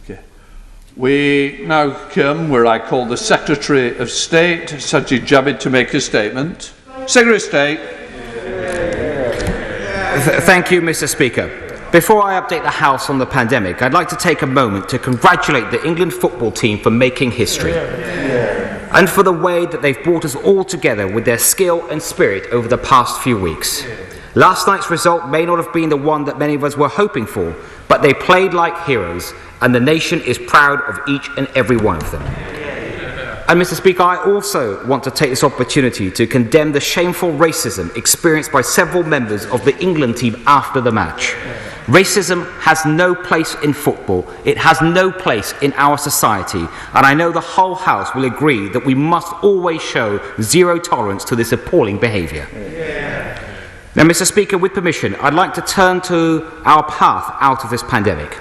Okay. We now come where I call the Secretary of State, Sajid Javid, to make a statement. Secretary of State. Thank you, Mr. Speaker. Before I update the House on the pandemic, I'd like to take a moment to congratulate the England football team for making history and for the way that they've brought us all together with their skill and spirit over the past few weeks. Last night's result may not have been the one that many of us were hoping for, but they played like heroes, and the nation is proud of each and every one of them. And Mr. Speaker, I also want to take this opportunity to condemn the shameful racism experienced by several members of the England team after the match. Racism has no place in football. It has no place in our society. And I know the whole House will agree that we must always show zero tolerance to this appalling behaviour. Now, Mr. Speaker, with permission, I'd like to turn to our path out of this pandemic.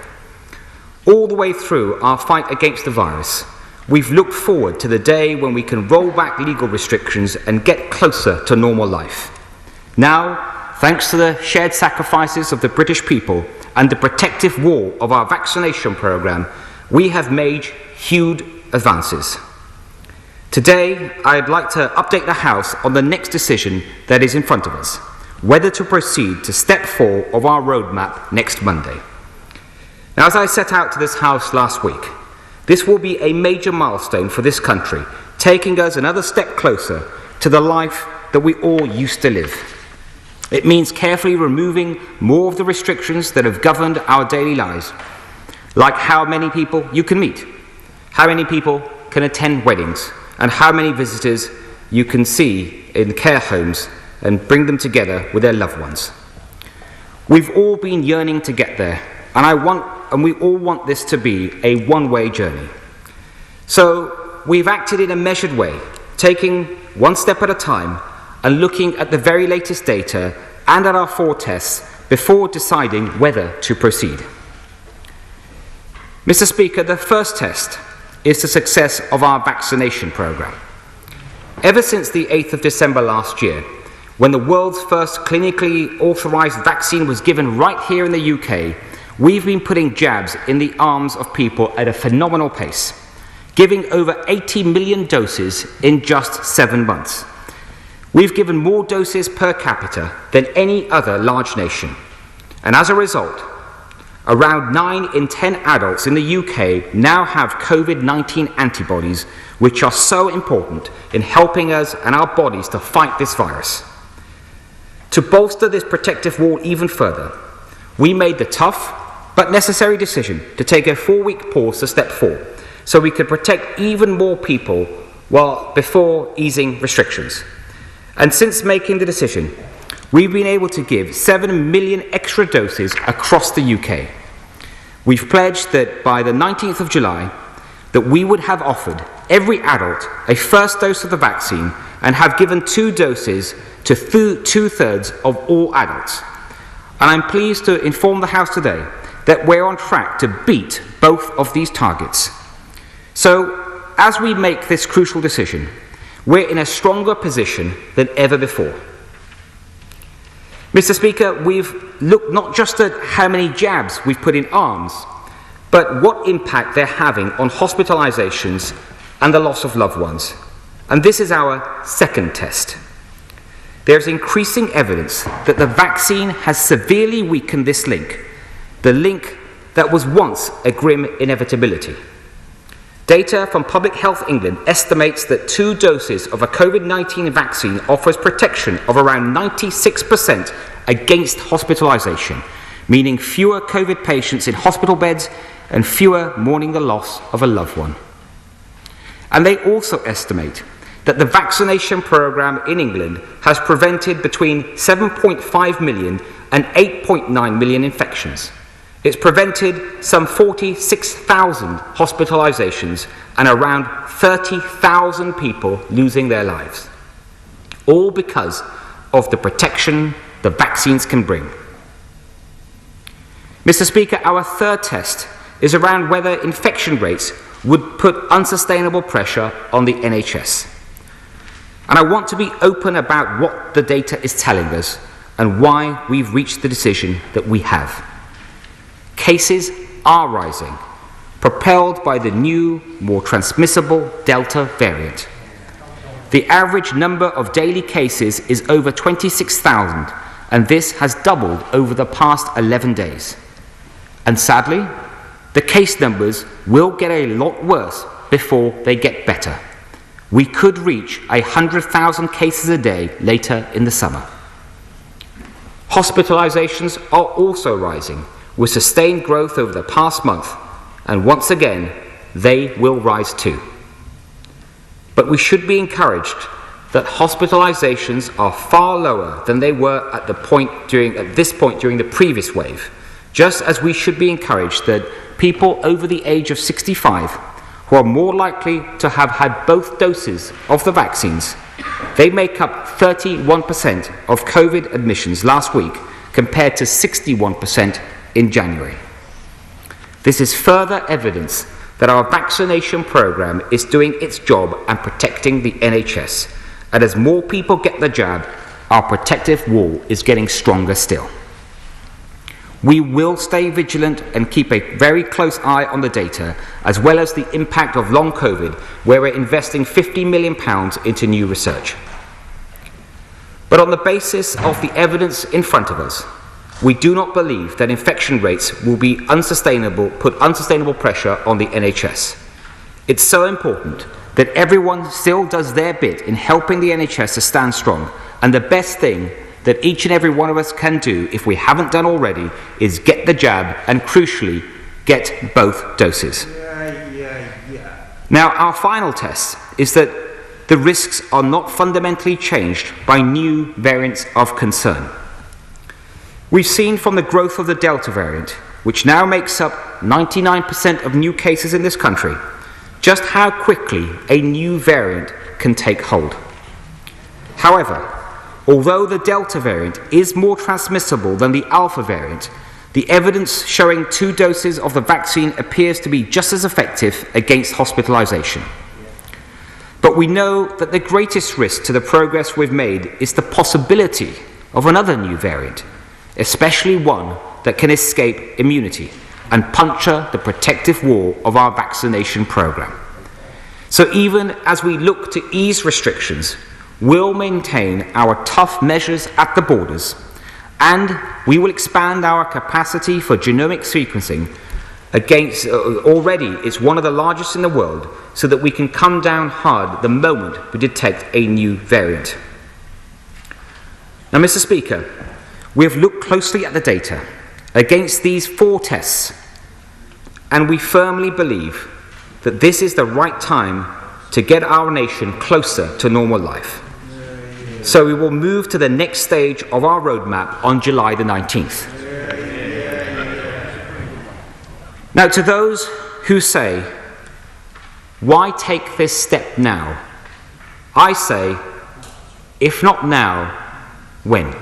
All the way through our fight against the virus, we've looked forward to the day when we can roll back legal restrictions and get closer to normal life. Now, thanks to the shared sacrifices of the British people and the protective wall of our vaccination programme, we have made huge advances. Today, I'd like to update the House on the next decision that is in front of us, whether to proceed to step 4 of our roadmap next Monday. Now, as I set out to this House last week, this will be a major milestone for this country, taking us another step closer to the life that we all used to live. It means carefully removing more of the restrictions that have governed our daily lives, like how many people you can meet, how many people can attend weddings, and how many visitors you can see in care homes and bring them together with their loved ones. We've all been yearning to get there, and we all want this to be a one-way journey. So we've acted in a measured way, taking one step at a time and looking at the very latest data and at our 4 tests before deciding whether to proceed. Mr. Speaker, the first test is the success of our vaccination programme. Ever since the 8th of December last year, when the world's first clinically authorised vaccine was given right here in the UK, we've been putting jabs in the arms of people at a phenomenal pace, giving over 80 million doses in just 7 months. We've given more doses per capita than any other large nation. And as a result, around 9 in 10 adults in the UK now have COVID-19 antibodies, which are so important in helping us and our bodies to fight this virus. To bolster this protective wall even further, we made the tough but necessary decision to take a 4-week pause to step 4, so we could protect even more people before easing restrictions. And since making the decision, we've been able to give 7 million extra doses across the UK. We've pledged that by the 19th of July, that we would have offered every adult a first dose of the vaccine and have given 2 doses to 2/3 of all adults. And I'm pleased to inform the House today that we're on track to beat both of these targets. So, as we make this crucial decision, we're in a stronger position than ever before. Mr. Speaker, we've looked not just at how many jabs we've put in arms, but what impact they're having on hospitalisations and the loss of loved ones. And this is our second test. There's increasing evidence that the vaccine has severely weakened this link, the link that was once a grim inevitability. Data from Public Health England estimates that 2 doses of a COVID-19 vaccine offers protection of around 96% against hospitalisation, meaning fewer COVID patients in hospital beds and fewer mourning the loss of a loved one. And they also estimate that the vaccination programme in England has prevented between 7.5 million and 8.9 million infections. It's prevented some 46,000 hospitalisations and around 30,000 people losing their lives, all because of the protection the vaccines can bring. Mr. Speaker, our third test is around whether infection rates would put unsustainable pressure on the NHS. And I want to be open about what the data is telling us and why we've reached the decision that we have. Cases are rising, propelled by the new, more transmissible Delta variant. The average number of daily cases is over 26,000, and this has doubled over the past 11 days. And sadly, the case numbers will get a lot worse before they get better. We could reach 100,000 cases a day later in the summer. Hospitalizations are also rising, with sustained growth over the past month, and once again, they will rise too. But we should be encouraged that hospitalizations are far lower than they were at this point during the previous wave, just as we should be encouraged that people over the age of 65 who are more likely to have had both doses of the vaccines, they make up 31% of COVID admissions last week compared to 61% in January. This is further evidence that our vaccination programme is doing its job and protecting the NHS. And as more people get the jab, our protective wall is getting stronger still. We will stay vigilant and keep a very close eye on the data, as well as the impact of long COVID, where we're investing £50 million into new research. But on the basis of the evidence in front of us, we do not believe that infection rates will be put unsustainable pressure on the NHS. It's so important that everyone still does their bit in helping the NHS to stand strong, and the best thing that each and every one of us can do, if we haven't done already, is get the jab and, crucially, get both doses. Now, our final test is that the risks are not fundamentally changed by new variants of concern. We've seen from the growth of the Delta variant, which now makes up 99% of new cases in this country, just how quickly a new variant can take hold. However, although the Delta variant is more transmissible than the Alpha variant, the evidence showing 2 doses of the vaccine appears to be just as effective against hospitalization. But we know that the greatest risk to the progress we've made is the possibility of another new variant, especially one that can escape immunity and puncture the protective wall of our vaccination program. So even as we look to ease restrictions, we'll maintain our tough measures at the borders, and we will expand our capacity for genomic sequencing already it's one of the largest in the world, so that we can come down hard the moment we detect a new variant. Now, Mr. Speaker, we have looked closely at the data against these 4 tests, and we firmly believe that this is the right time to get our nation closer to normal life. So we will move to the next stage of our roadmap on July the 19th. Now, to those who say, why take this step now? I say, if not now, when?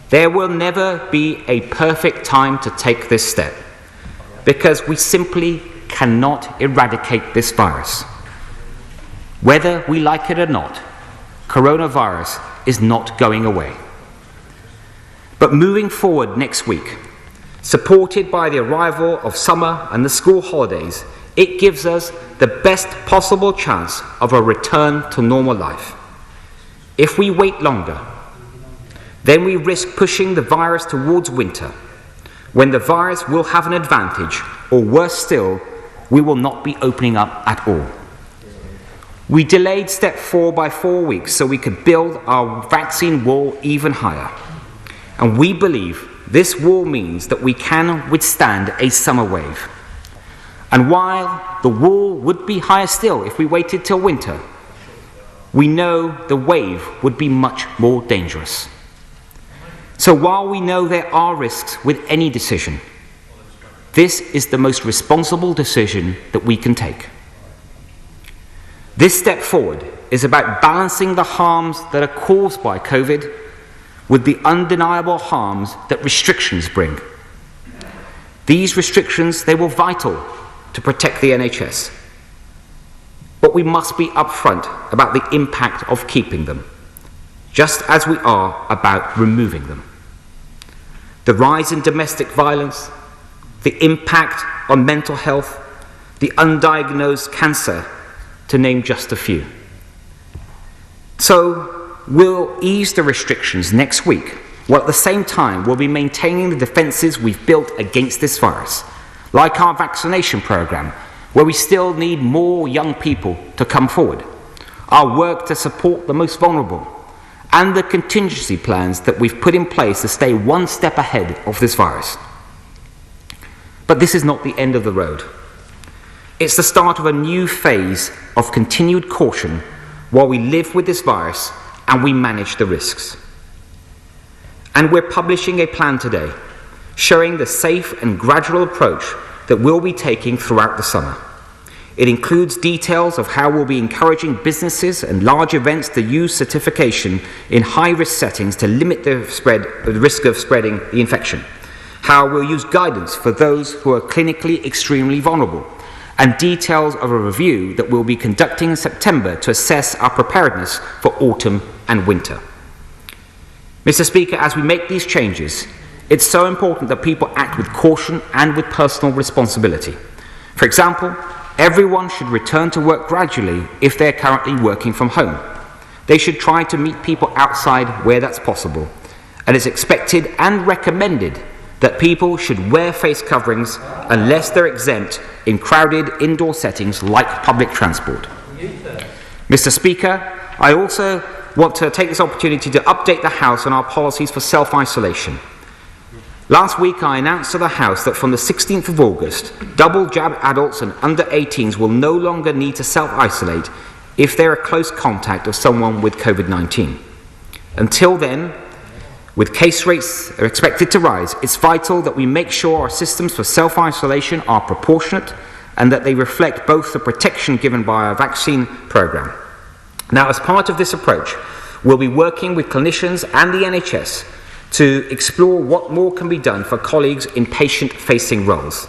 There will never be a perfect time to take this step, because we simply cannot eradicate this virus. Whether we like it or not, coronavirus is not going away. But moving forward next week, supported by the arrival of summer and the school holidays, it gives us the best possible chance of a return to normal life. If we wait longer, then we risk pushing the virus towards winter, when the virus will have an advantage, or worse still, we will not be opening up at all. We delayed step 4 by 4 weeks so we could build our vaccine wall even higher. And we believe this wall means that we can withstand a summer wave. And while the wall would be higher still if we waited till winter, we know the wave would be much more dangerous. So while we know there are risks with any decision, this is the most responsible decision that we can take. This step forward is about balancing the harms that are caused by COVID with the undeniable harms that restrictions bring. These restrictions, they were vital to protect the NHS. But we must be upfront about the impact of keeping them, just as we are about removing them. The rise in domestic violence, the impact on mental health, the undiagnosed cancer, to name just a few. So we'll ease the restrictions next week, while at the same time we'll be maintaining the defences we've built against this virus, like our vaccination programme, where we still need more young people to come forward, our work to support the most vulnerable, and the contingency plans that we've put in place to stay one step ahead of this virus. But this is not the end of the road. It's the start of a new phase of continued caution while we live with this virus and we manage the risks. And we're publishing a plan today showing the safe and gradual approach that we'll be taking throughout the summer. It includes details of how we'll be encouraging businesses and large events to use certification in high-risk settings to limit the risk of spreading the infection, how we'll use guidance for those who are clinically extremely vulnerable, and details of a review that we'll be conducting in September to assess our preparedness for autumn and winter. Mr. Speaker, as we make these changes, it's so important that people act with caution and with personal responsibility. For example, everyone should return to work gradually if they're currently working from home. They should try to meet people outside where that's possible, and it's expected and recommended that people should wear face coverings unless they're exempt in crowded indoor settings like public transport. Mr. Speaker, I also want to take this opportunity to update the House on our policies for self-isolation. Last week I announced to the House that from the 16th of August, double-jabbed adults and under 18s will no longer need to self-isolate if they're a close contact of someone with COVID-19. Until then, with case rates are expected to rise, it's vital that we make sure our systems for self-isolation are proportionate and that they reflect both the protection given by our vaccine programme. Now, as part of this approach, we'll be working with clinicians and the NHS to explore what more can be done for colleagues in patient-facing roles.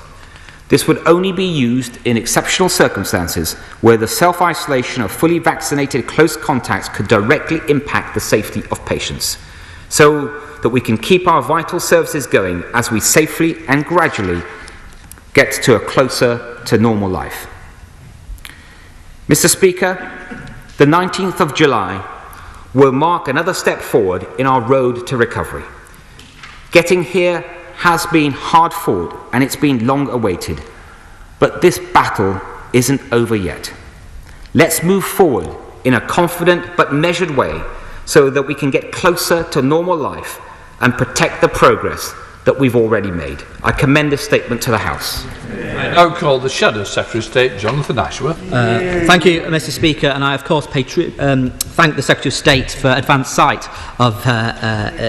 This would only be used in exceptional circumstances where the self-isolation of fully vaccinated close contacts could directly impact the safety of patients, so that we can keep our vital services going as we safely and gradually get to a closer to normal life. Mr. Speaker, the 19th of July will mark another step forward in our road to recovery. Getting here has been hard fought and it's been long awaited, but this battle isn't over yet. Let's move forward in a confident but measured way so that we can get closer to normal life and protect the progress that we've already made. I commend this statement to the House. I now call the Shadow Secretary of State, Jonathan Ashworth. Thank you, Mr. Speaker, and I, of course, thank the Secretary of State for advance sight of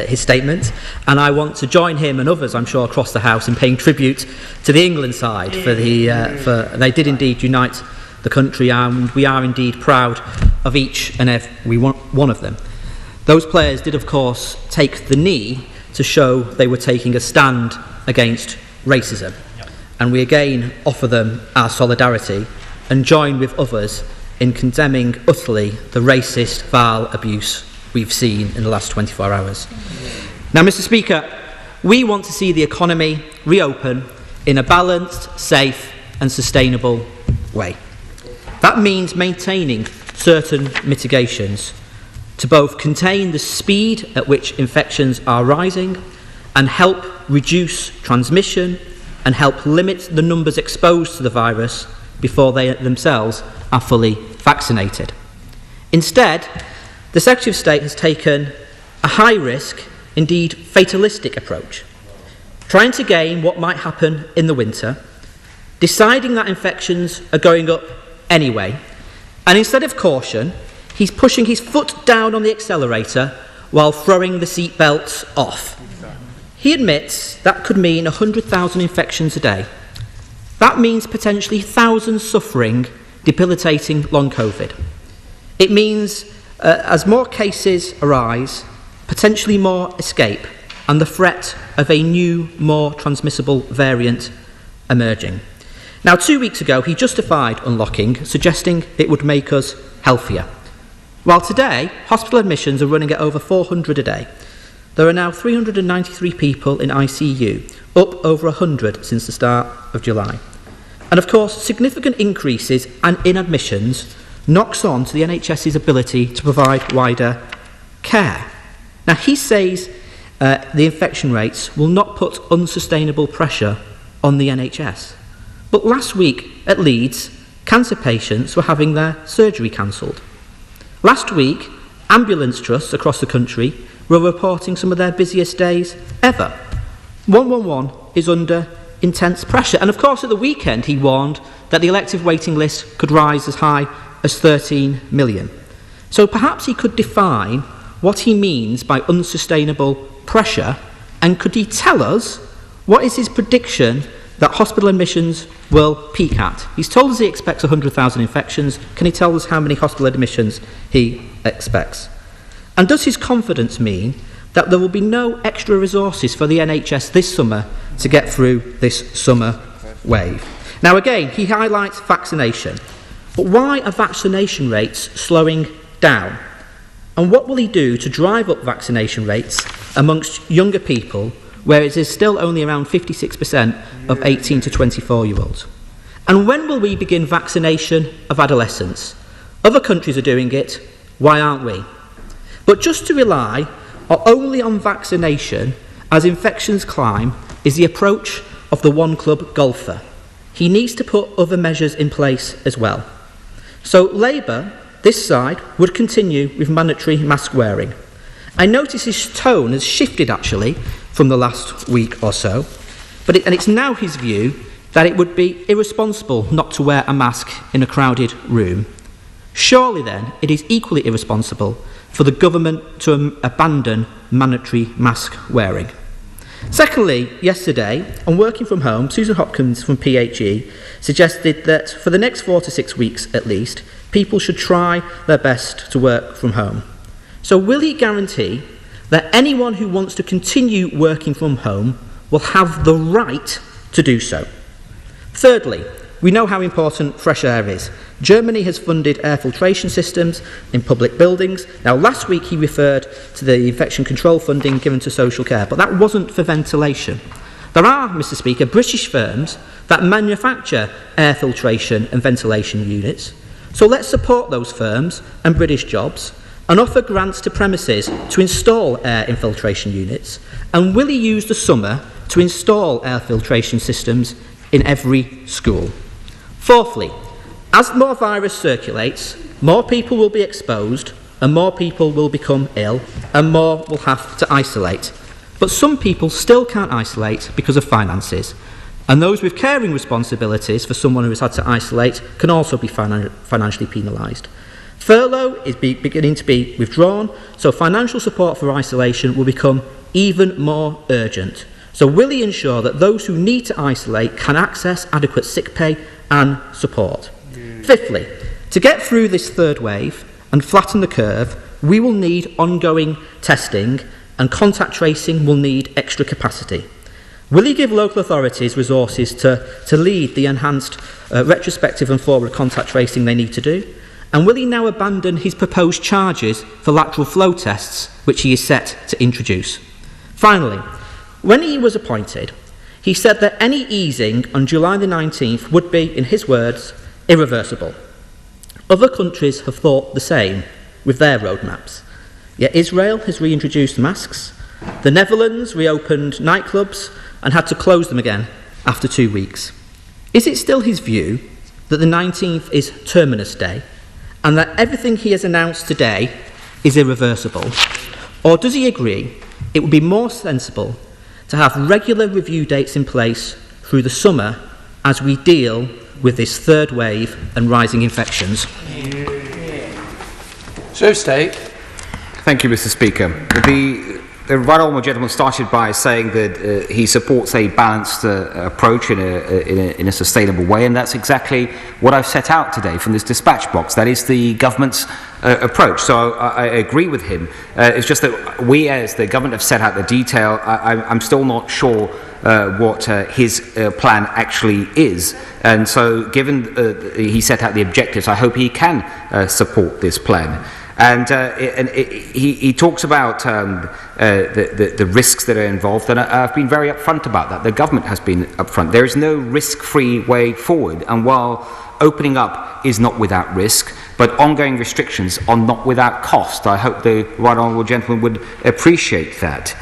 his statement, and I want to join him and others, I'm sure, across the House in paying tribute to the England side they did indeed unite the country, and we are indeed proud of each and every one of them. Those players did, of course, take the knee to show they were taking a stand against racism. And we again offer them our solidarity and join with others in condemning utterly the racist, vile abuse we've seen in the last 24 hours. Now, Mr. Speaker, we want to see the economy reopen in a balanced, safe and sustainable way. That means maintaining certain mitigations to both contain the speed at which infections are rising and help reduce transmission and help limit the numbers exposed to the virus before they themselves are fully vaccinated. Instead, the Secretary of State has taken a high-risk, indeed fatalistic approach, trying to gain what might happen in the winter, deciding that infections are going up anyway, and instead of caution, he's pushing his foot down on the accelerator while throwing the seat belts off. He admits that could mean 100,000 infections a day. That means potentially thousands suffering debilitating long COVID. It means, as more cases arise, potentially more escape and the threat of a new, more transmissible variant emerging. Now, 2 weeks ago, he justified unlocking, suggesting it would make us healthier. While today, hospital admissions are running at over 400 a day. There are now 393 people in ICU, up over 100 since the start of July. And of course, significant increases in admissions knocks on to the NHS's ability to provide wider care. Now, he says the infection rates will not put unsustainable pressure on the NHS. But last week at Leeds, cancer patients were having their surgery cancelled. Last week, ambulance trusts across the country were reporting some of their busiest days ever. 111 is under intense pressure. And of course, at the weekend, he warned that the elective waiting list could rise as high as 13 million. So perhaps he could define what he means by unsustainable pressure, and could he tell us what is his prediction that hospital admissions will peak at? He's told us he expects 100,000 infections. Can he tell us how many hospital admissions he expects? And does his confidence mean that there will be no extra resources for the NHS this summer to get through this summer wave? Now again, he highlights vaccination. But why are vaccination rates slowing down? And what will he do to drive up vaccination rates amongst younger people, where it is still only around 56% of 18 to 24-year-olds? And when will we begin vaccination of adolescents? Other countries are doing it, why aren't we? But just to rely only on vaccination as infections climb is the approach of the one-club golfer. He needs to put other measures in place as well. So Labour, this side, would continue with mandatory mask wearing. I notice his tone has shifted actually from the last week or so, and it's now his view that it would be irresponsible not to wear a mask in a crowded room. Surely then it is equally irresponsible for the government to abandon mandatory mask wearing. Secondly, yesterday, on working from home, Susan Hopkins from PHE suggested that for the next 4 to 6 weeks at least, people should try their best to work from home. So will he guarantee that anyone who wants to continue working from home will have the right to do so? Thirdly, we know how important fresh air is. Germany has funded air filtration systems in public buildings. Now, last week he referred to the infection control funding given to social care, but that wasn't for ventilation. There are, Mr. Speaker, British firms that manufacture air filtration and ventilation units. So let's support those firms and British jobs and offer grants to premises to install air infiltration units. And will he use the summer to install air filtration systems in every school? Fourthly, as more virus circulates, more people will be exposed and more people will become ill and more will have to isolate. But some people still can't isolate because of finances. And those with caring responsibilities for someone who has had to isolate can also be financially penalised. Furlough is beginning to be withdrawn, so financial support for isolation will become even more urgent. So will he ensure that those who need to isolate can access adequate sick pay and support? Fifthly, to get through this third wave and flatten the curve, we will need ongoing testing and contact tracing will need extra capacity. Will he give local authorities resources to lead the enhanced retrospective and forward contact tracing they need to do? And will he now abandon his proposed charges for lateral flow tests, which he is set to introduce? Finally, when he was appointed, he said that any easing on July the 19th would be, in his words, irreversible. Other countries have thought the same with their roadmaps. Yet Israel has reintroduced masks. The Netherlands reopened nightclubs and had to close them again after 2 weeks. Is it still his view that the 19th is terminus day and that everything he has announced today is irreversible? Or does he agree it would be more sensible to have regular review dates in place through the summer as we deal with this third wave and rising infections? So, State. Thank you, Mr. Speaker. The right honourable gentleman started by saying that he supports a balanced approach in a sustainable way, and that's exactly what I've set out today from this dispatch box. That is the government's approach. So I agree with him. It's just that we, as the government, have set out the detail. I'm still not sure what his plan actually is. And so given he set out the objectives, I hope he can support this plan. And he talks about the risks that are involved, and I've been very upfront about that. The government has been upfront. There is no risk-free way forward, and while opening up is not without risk, but ongoing restrictions are not without cost. I hope the right honourable gentleman would appreciate that.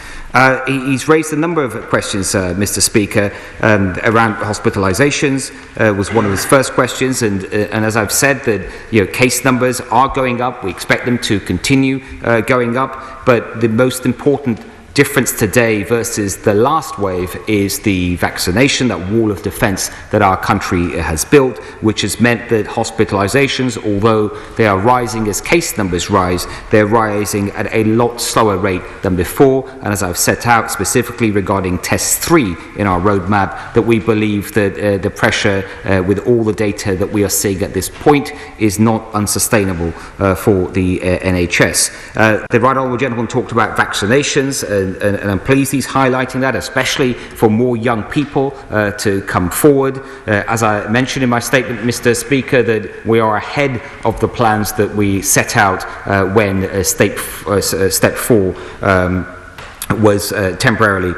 He's raised a number of questions, Mr. Speaker, around hospitalisations. Was one of his first questions, and as I've said, that case numbers are going up. We expect them to continue going up, but the most important difference today versus the last wave is the vaccination, that wall of defence that our country has built, which has meant that hospitalisations, although they are rising as case numbers rise, they're rising at a lot slower rate than before. And as I've set out specifically regarding test 3 in our roadmap, that we believe that the pressure with all the data that we are seeing at this point is not unsustainable for the NHS. The right honourable gentleman talked about vaccinations, and I'm pleased he's highlighting that, especially for more young people to come forward. As I mentioned in my statement, Mr. Speaker, that we are ahead of the plans that we set out when step 4 was temporarily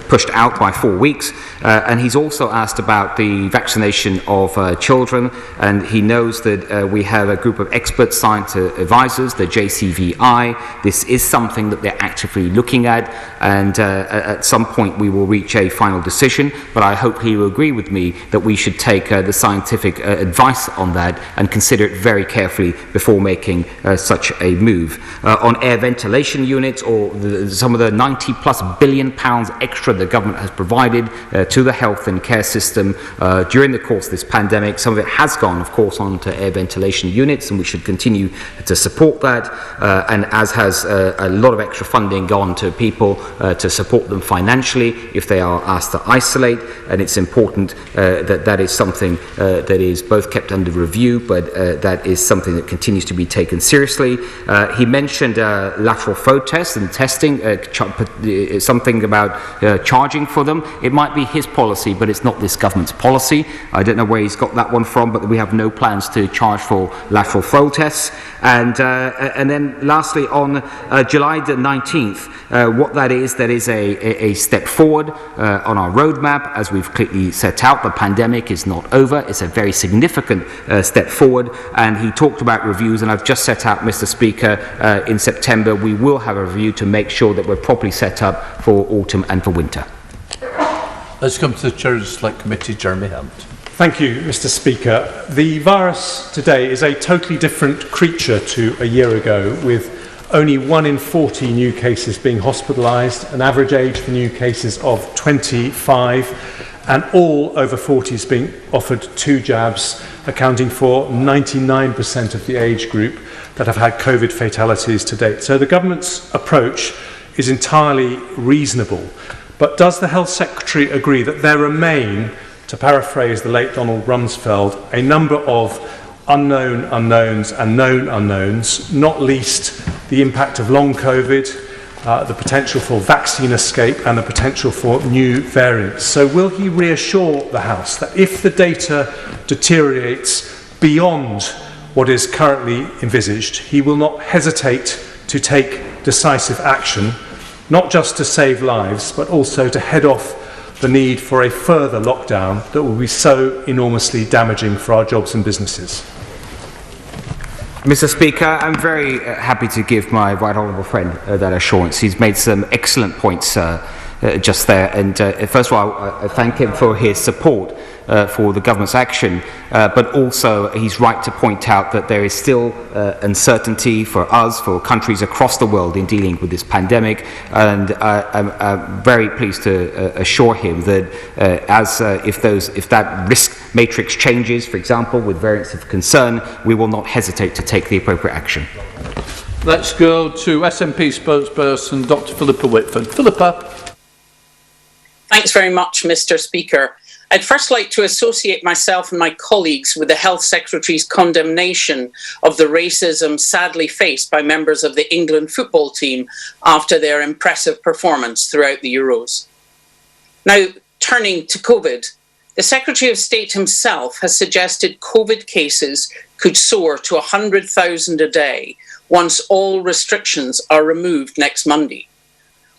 pushed out by 4 weeks. And he's also asked about the vaccination of children, and he knows that we have a group of expert science advisors, the JCVI. This is something that they're actively looking at, and at some point we will reach a final decision, but I hope he will agree with me that we should take the scientific advice on that and consider it very carefully before making such a move. On air ventilation units, or some of the £90+ billion extra the government has provided to the health and care system during the course of this pandemic. Some of it has gone, of course, onto air ventilation units, and we should continue to support that, and as has a lot of extra funding gone to people to support them financially if they are asked to isolate, and it's important that that is something that is both kept under review, but that is something that continues to be taken seriously. He mentioned lateral flow tests and testing, something about charging for them. It might be his policy, but it's not this government's policy. I don't know where he's got that one from, but we have no plans to charge for lateral flow tests. And then lastly, on July the 19th, what that is a step forward on our roadmap. As we've clearly set out, the pandemic is not over. It's a very significant step forward, and he talked about reviews, and I've just set out, Mr. Speaker, in September we will have a review to make sure that we're properly set up for autumn and for winter. Let's come to the Chair Select Committee, Jeremy Hunt. Thank you, Mr. Speaker. The virus today is a totally different creature to a year ago, with only 1 in 40 new cases being hospitalised, an average age for new cases of 25, and all over 40s being offered 2 jabs, accounting for 99% of the age group that have had COVID fatalities to date. So the government's approach is entirely reasonable. But does the Health Secretary agree that there remain, to paraphrase the late Donald Rumsfeld, a number of unknown unknowns and known unknowns, not least the impact of long COVID, the potential for vaccine escape, and the potential for new variants? So will he reassure the House that if the data deteriorates beyond what is currently envisaged, he will not hesitate to take decisive action, not just to save lives, but also to head off the need for a further lockdown that will be so enormously damaging for our jobs and businesses? Mr. Speaker, I'm very happy to give my right honourable friend that assurance. He's made some excellent points just there, and first of all, I thank him for his support for the government's action, but also he's right to point out that there is still uncertainty for us, for countries across the world in dealing with this pandemic, and I'm very pleased to assure him that if that risk matrix changes, for example, with variants of concern, we will not hesitate to take the appropriate action. Let's go to SNP spokesperson Dr. Philippa Whitford. Philippa. Thanks very much, Mr. Speaker. I'd first like to associate myself and my colleagues with the Health Secretary's condemnation of the racism sadly faced by members of the England football team after their impressive performance throughout the Euros. Now, turning to COVID, The Secretary of State himself has suggested COVID cases could soar to 100,000 a day once all restrictions are removed next Monday.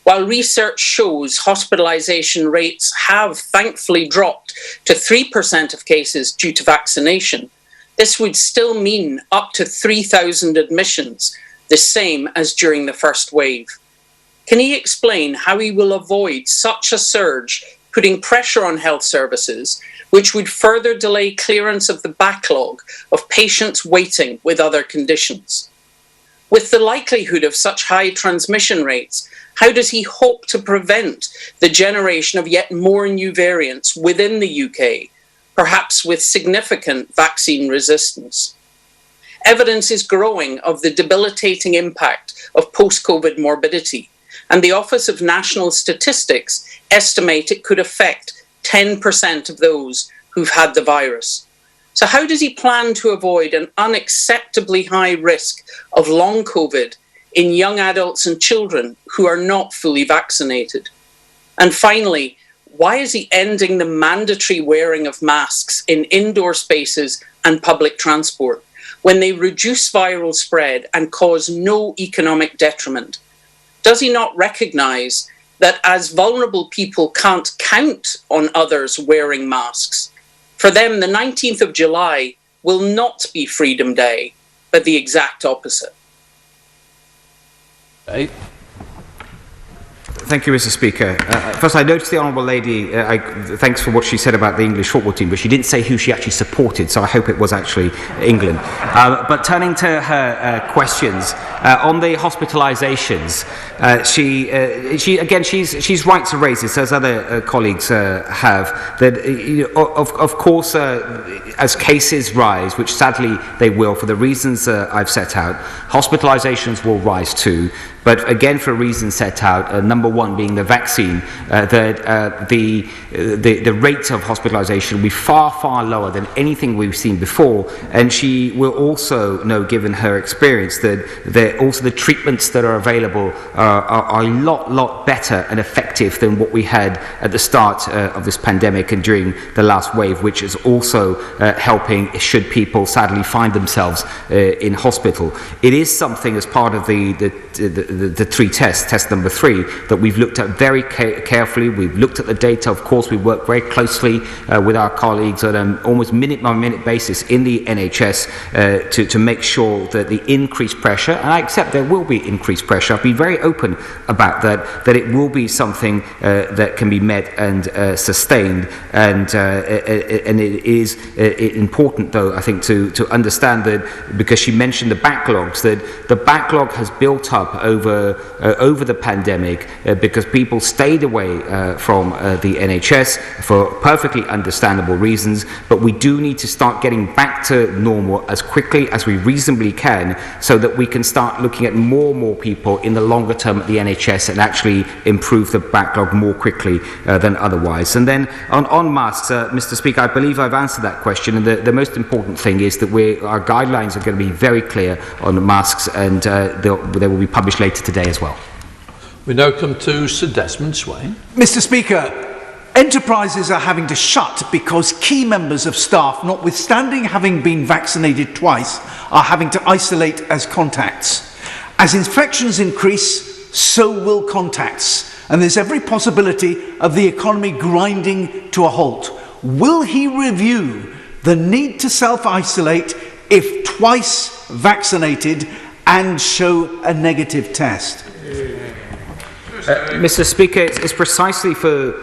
While research shows hospitalisation rates have thankfully dropped to 3% of cases due to vaccination, this would still mean up to 3,000 admissions, the same as during the first wave. Can he explain how he will avoid such a surge, putting pressure on health services, which would further delay clearance of the backlog of patients waiting with other conditions? With the likelihood of such high transmission rates, how does he hope to prevent the generation of yet more new variants within the UK, perhaps with significant vaccine resistance? Evidence is growing of the debilitating impact of post-COVID morbidity, and the Office of National Statistics estimate it could affect 10% of those who've had the virus. So how does he plan to avoid an unacceptably high risk of long COVID in young adults and children who are not fully vaccinated? And finally, why is he ending the mandatory wearing of masks in indoor spaces and public transport when they reduce viral spread and cause no economic detriment? Does he not recognise that as vulnerable people can't count on others wearing masks, for them the 19th of July will not be Freedom Day, but the exact opposite? Right. Thank you, Mr. Speaker. First, I noticed the Honourable Lady, thanks for what she said about the English football team, but she didn't say who she actually supported, so I hope it was actually England. But turning to her questions, on the hospitalisations, she's right to raise this, as other colleagues have, that of course, as cases rise, which sadly they will for the reasons I've set out, hospitalisations will rise too. But again, for reasons set out, number one being the vaccine, that the rate of hospitalisation will be far, far lower than anything we've seen before. And she will also know, given her experience, that also the treatments that are available are a lot better and effective than what we had at the start of this pandemic and during the last wave, which is also helping should people sadly find themselves in hospital. It is something as part of the three tests, test number 3, that we've looked at very carefully. We've looked at the data. Of course, we work very closely with our colleagues on an almost minute-by-minute basis in the NHS to make sure that the increased pressure, and I accept there will be increased pressure, I've been very open about that it will be something that can be met and sustained. And it is important, though, I think, to understand that, because she mentioned the backlogs, that the backlog has built up over the pandemic because people stayed away from the NHS for perfectly understandable reasons, but we do need to start getting back to normal as quickly as we reasonably can, so that we can start looking at more people in the longer term at the NHS and actually improve the backlog more quickly than otherwise. And then on masks, Mr. Speaker, I believe I've answered that question, and the most important thing is that our guidelines are going to be very clear on the masks, and they will be published later today as well. We now come to Sir Desmond Swain. Mr. Speaker, enterprises are having to shut because key members of staff, notwithstanding having been vaccinated twice, are having to isolate as contacts. As infections increase, so will contacts, and there's every possibility of the economy grinding to a halt. Will he review the need to self-isolate if twice vaccinated and show a negative test? Mr. Speaker, it's precisely for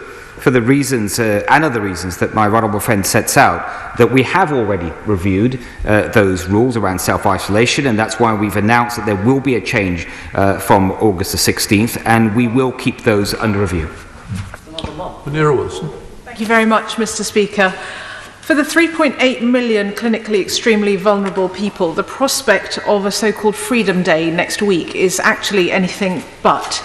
the reasons and other reasons that my honourable friend sets out that we have already reviewed those rules around self-isolation, and that's why we've announced that there will be a change from August the 16th, and we will keep those under review. Vanessa Wilson. Thank you very much, Mr. Speaker. For the 3.8 million clinically extremely vulnerable people, the prospect of a so-called Freedom Day next week is actually anything but.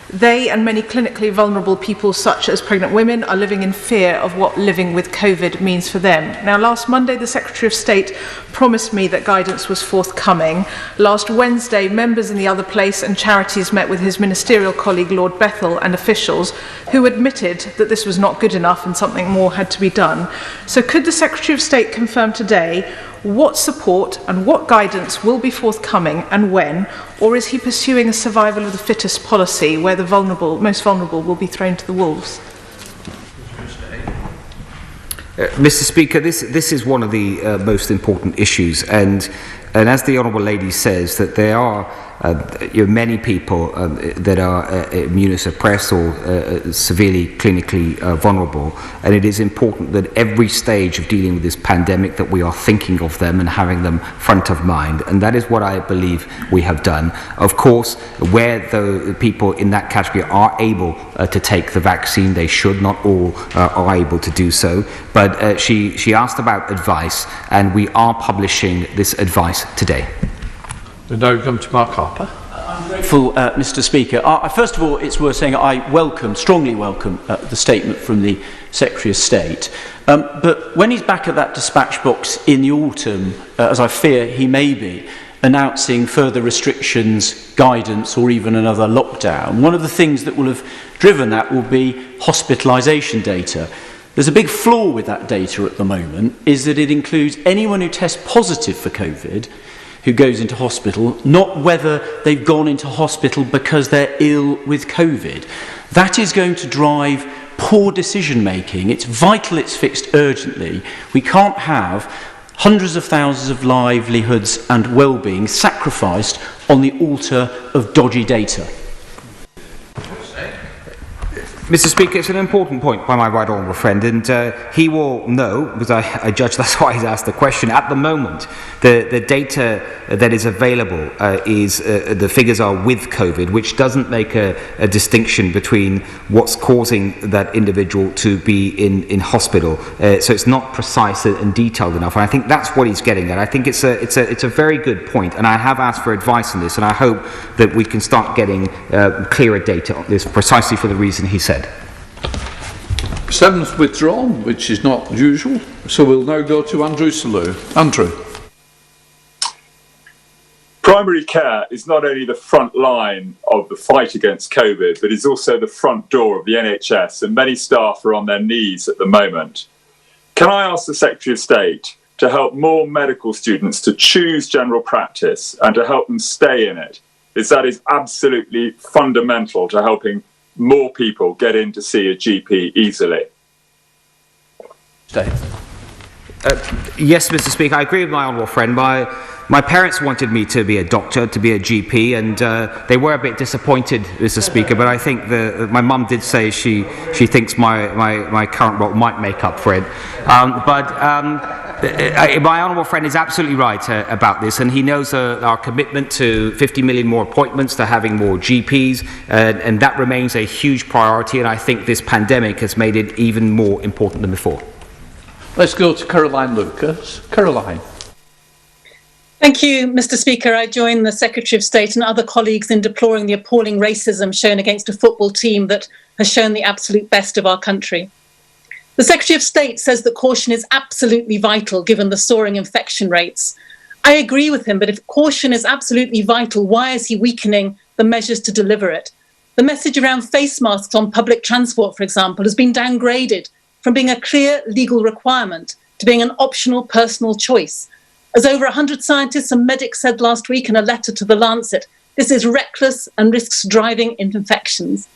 They and many clinically vulnerable people, such as pregnant women, are living in fear of what living with COVID means for them. Now, last Monday, the Secretary of State promised me that guidance was forthcoming. Last Wednesday, members in the Other Place and charities met with his ministerial colleague, Lord Bethell, and officials who admitted that this was not good enough and something more had to be done. So could the Secretary of State confirm today what support and what guidance will be forthcoming and when, or is he pursuing a survival of the fittest policy where the most vulnerable will be thrown to the wolves? Mr. Speaker, this is one of the most important issues, and as the Honourable Lady says, that there are many people that are immunosuppressed or severely clinically vulnerable, and it is important that every stage of dealing with this pandemic that we are thinking of them and having them front of mind, and that is what I believe we have done. Of course, where the people in that category are able to take the vaccine, they should. Not all are able to do so, but she asked about advice, and we are publishing this advice today. We now come to Mark Harper. I'm grateful, Mr. Speaker. First of all, it's worth saying I strongly welcome the statement from the Secretary of State. But when he's back at that dispatch box in the autumn, as I fear he may be, announcing further restrictions, guidance, or even another lockdown, one of the things that will have driven that will be hospitalisation data. There's a big flaw with that data at the moment, is that it includes anyone who tests positive for COVID who goes into hospital, not whether they've gone into hospital because they're ill with COVID. That is going to drive poor decision making. It's vital it's fixed urgently. We can't have hundreds of thousands of livelihoods and well-being sacrificed on the altar of dodgy data. Mr. Speaker, it's an important point by my right honourable friend, and he will know, because I judge that's why he's asked the question. At the moment, the data that is available is the figures are with COVID, which doesn't make a distinction between what's causing that individual to be in hospital. So it's not precise and detailed enough, and I think that's what he's getting at. I think it's a very good point, and I have asked for advice on this, and I hope that we can start getting clearer data on this precisely for the reason he said. 7th withdrawn, which is not usual. So we'll now go to Andrew Selous. Andrew. Primary care is not only the front line of the fight against COVID, but is also the front door of the NHS, and many staff are on their knees at the moment. Can I ask the Secretary of State to help more medical students to choose general practice and to help them stay in it? Because that is absolutely fundamental to helping more people get in to see a GP easily. Yes, Mr. Speaker, I agree with my honourable friend. My parents wanted me to be a doctor, to be a GP, and they were a bit disappointed, Mr. Speaker, but I think my mum did say she thinks my current role might make up for it. My honourable friend is absolutely right about this, and he knows our commitment to 50 million more appointments, to having more GPs, and that remains a huge priority, and I think this pandemic has made it even more important than before. Let's go to Caroline Lucas. Caroline. Thank you, Mr. Speaker. I join the Secretary of State and other colleagues in deploring the appalling racism shown against a football team that has shown the absolute best of our country. The Secretary of State says that caution is absolutely vital given the soaring infection rates. I agree with him, but if caution is absolutely vital, why is he weakening the measures to deliver it? The message around face masks on public transport, for example, has been downgraded from being a clear legal requirement to being an optional personal choice. As over 100 scientists and medics said last week in a letter to The Lancet, this is reckless and risks driving infections.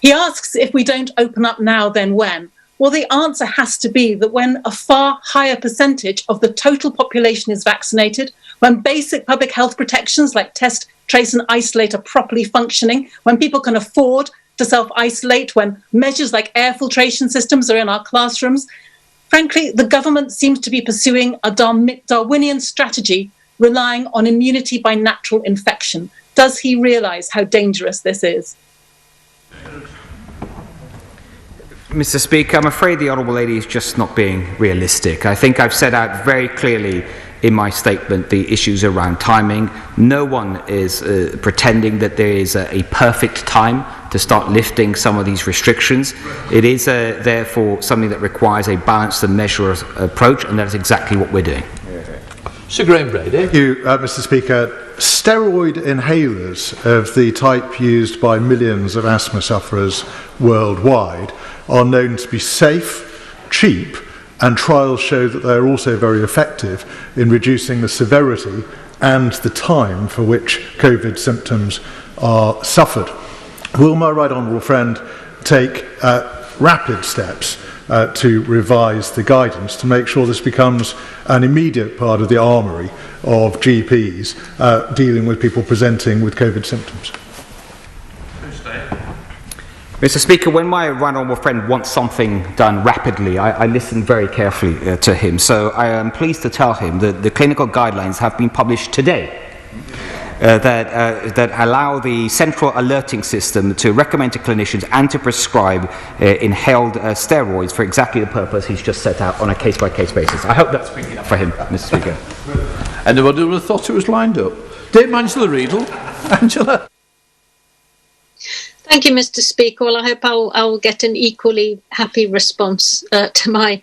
He asks if we don't open up now, then when? Well, the answer has to be that when a far higher percentage of the total population is vaccinated, when basic public health protections like test, trace and isolate are properly functioning, when people can afford to self-isolate, when measures like air filtration systems are in our classrooms. Frankly, the government seems to be pursuing a Darwinian strategy relying on immunity by natural infection. Does he realise how dangerous this is? Mr. Speaker, I'm afraid the Honourable Lady is just not being realistic. I think I've set out very clearly in my statement the issues around timing. No one is pretending that there is a perfect time to start lifting some of these restrictions. It is therefore something that requires a balanced and measured approach, and that is exactly what we're doing. Sir Graham Brady. Thank you, Mr. Speaker. Steroid inhalers of the type used by millions of asthma sufferers worldwide are known to be safe, cheap, and trials show that they are also very effective in reducing the severity and the time for which COVID symptoms are suffered. Will my right honourable friend take rapid steps to revise the guidance to make sure this becomes an immediate part of the armoury of GPs dealing with people presenting with COVID symptoms? Mr. Speaker, when my right honourable friend wants something done rapidly, I listen very carefully to him. So I am pleased to tell him that the clinical guidelines have been published today that allow the central alerting system to recommend to clinicians and to prescribe inhaled steroids for exactly the purpose he's just set out on a case-by-case basis. I hope that's big enough for him, Mr. Speaker. Anybody would have thought it was lined up. Dame Angela Riedel. Angela. Thank you, Mr. Speaker. Well, I hope I'll get an equally happy response to my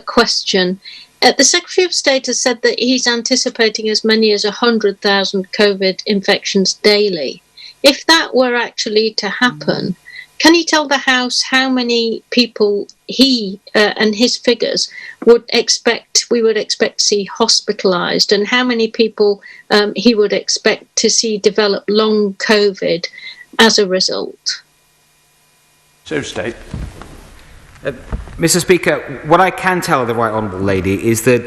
question. The Secretary of State has said that he's anticipating as many as 100,000 COVID infections daily. If that were actually to happen, can he tell the House how many people he and his figures we would expect to see hospitalised, and how many people he would expect to see develop long COVID as a result? Secretary of State. Mr. Speaker, what I can tell the right honourable lady is that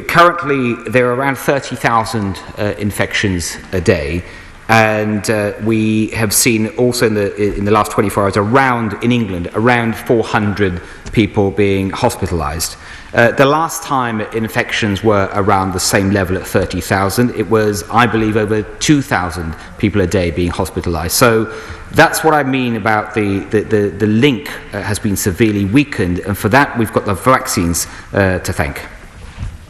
currently there are around 30,000 infections a day, and we have seen also in the last 24 hours in England around 400 people being hospitalised. The last time infections were around the same level at 30,000, it was, I believe, over 2,000 people a day being hospitalised. So that's what I mean about the link has been severely weakened, and for that we've got the vaccines to thank.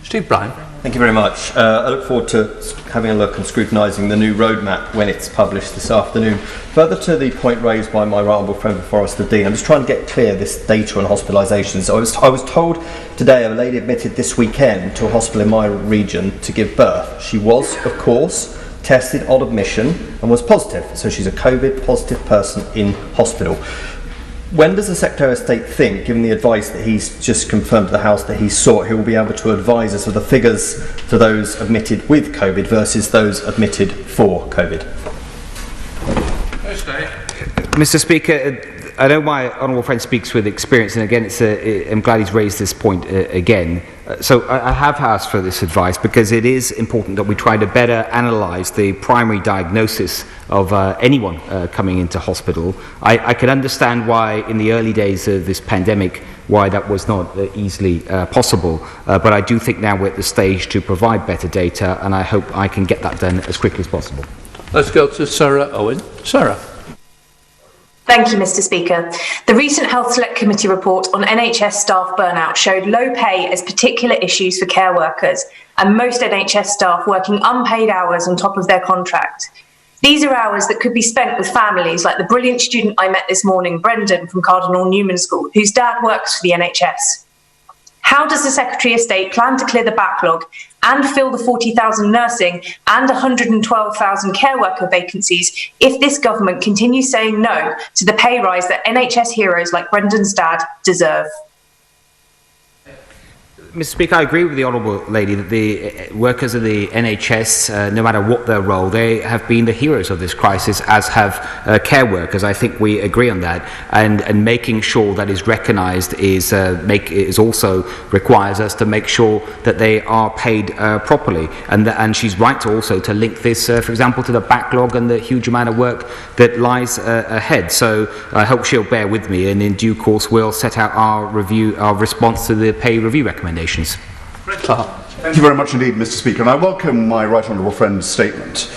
Steve Bryan. Thank you very much. I look forward to having a look and scrutinising the new roadmap when it's published this afternoon. Further to the point raised by my right honourable friend Forrester Dean, I'm just trying to get clear this data on hospitalisations. I was told today a lady admitted this weekend to a hospital in my region to give birth. She was, of course, tested on admission and was positive. So she's a COVID positive person in hospital. When does the Secretary of State think, given the advice that he's just confirmed to the House that he's sought, he will be able to advise us of the figures for those admitted with COVID versus those admitted for COVID? Mr. Speaker, I know my honourable friend speaks with experience, and again, I'm glad he's raised this point again. So I have asked for this advice because it is important that we try to better analyse the primary diagnosis of anyone coming into hospital. I can understand why in the early days of this pandemic why that was not easily possible, but I do think now we're at the stage to provide better data, and I hope I can get that done as quickly as possible. Let's go to Sarah Owen. Sarah. Thank you, Mr. Speaker. The recent Health Select Committee report on NHS staff burnout showed low pay as particular issues for care workers, and most NHS staff working unpaid hours on top of their contract. These are hours that could be spent with families like the brilliant student I met this morning, Brendan from Cardinal Newman School, whose dad works for the NHS. How does the Secretary of State plan to clear the backlog and fill the 40,000 nursing and 112,000 care worker vacancies if this government continues saying no to the pay rise that NHS heroes like Brendan's dad deserve? Mr. Speaker, I agree with the Honourable Lady that the workers of the NHS, no matter what their role, they have been the heroes of this crisis, as have care workers. I think we agree on that, and making sure that is recognised is also requires us to make sure that they are paid properly. And she's right also to link this, for example, to the backlog and the huge amount of work that lies ahead. So I hope she'll bear with me, and in due course we'll set out our response to the pay review recommendations. Thank you very much indeed, Mr. Speaker, and I welcome my right honourable friend's statement.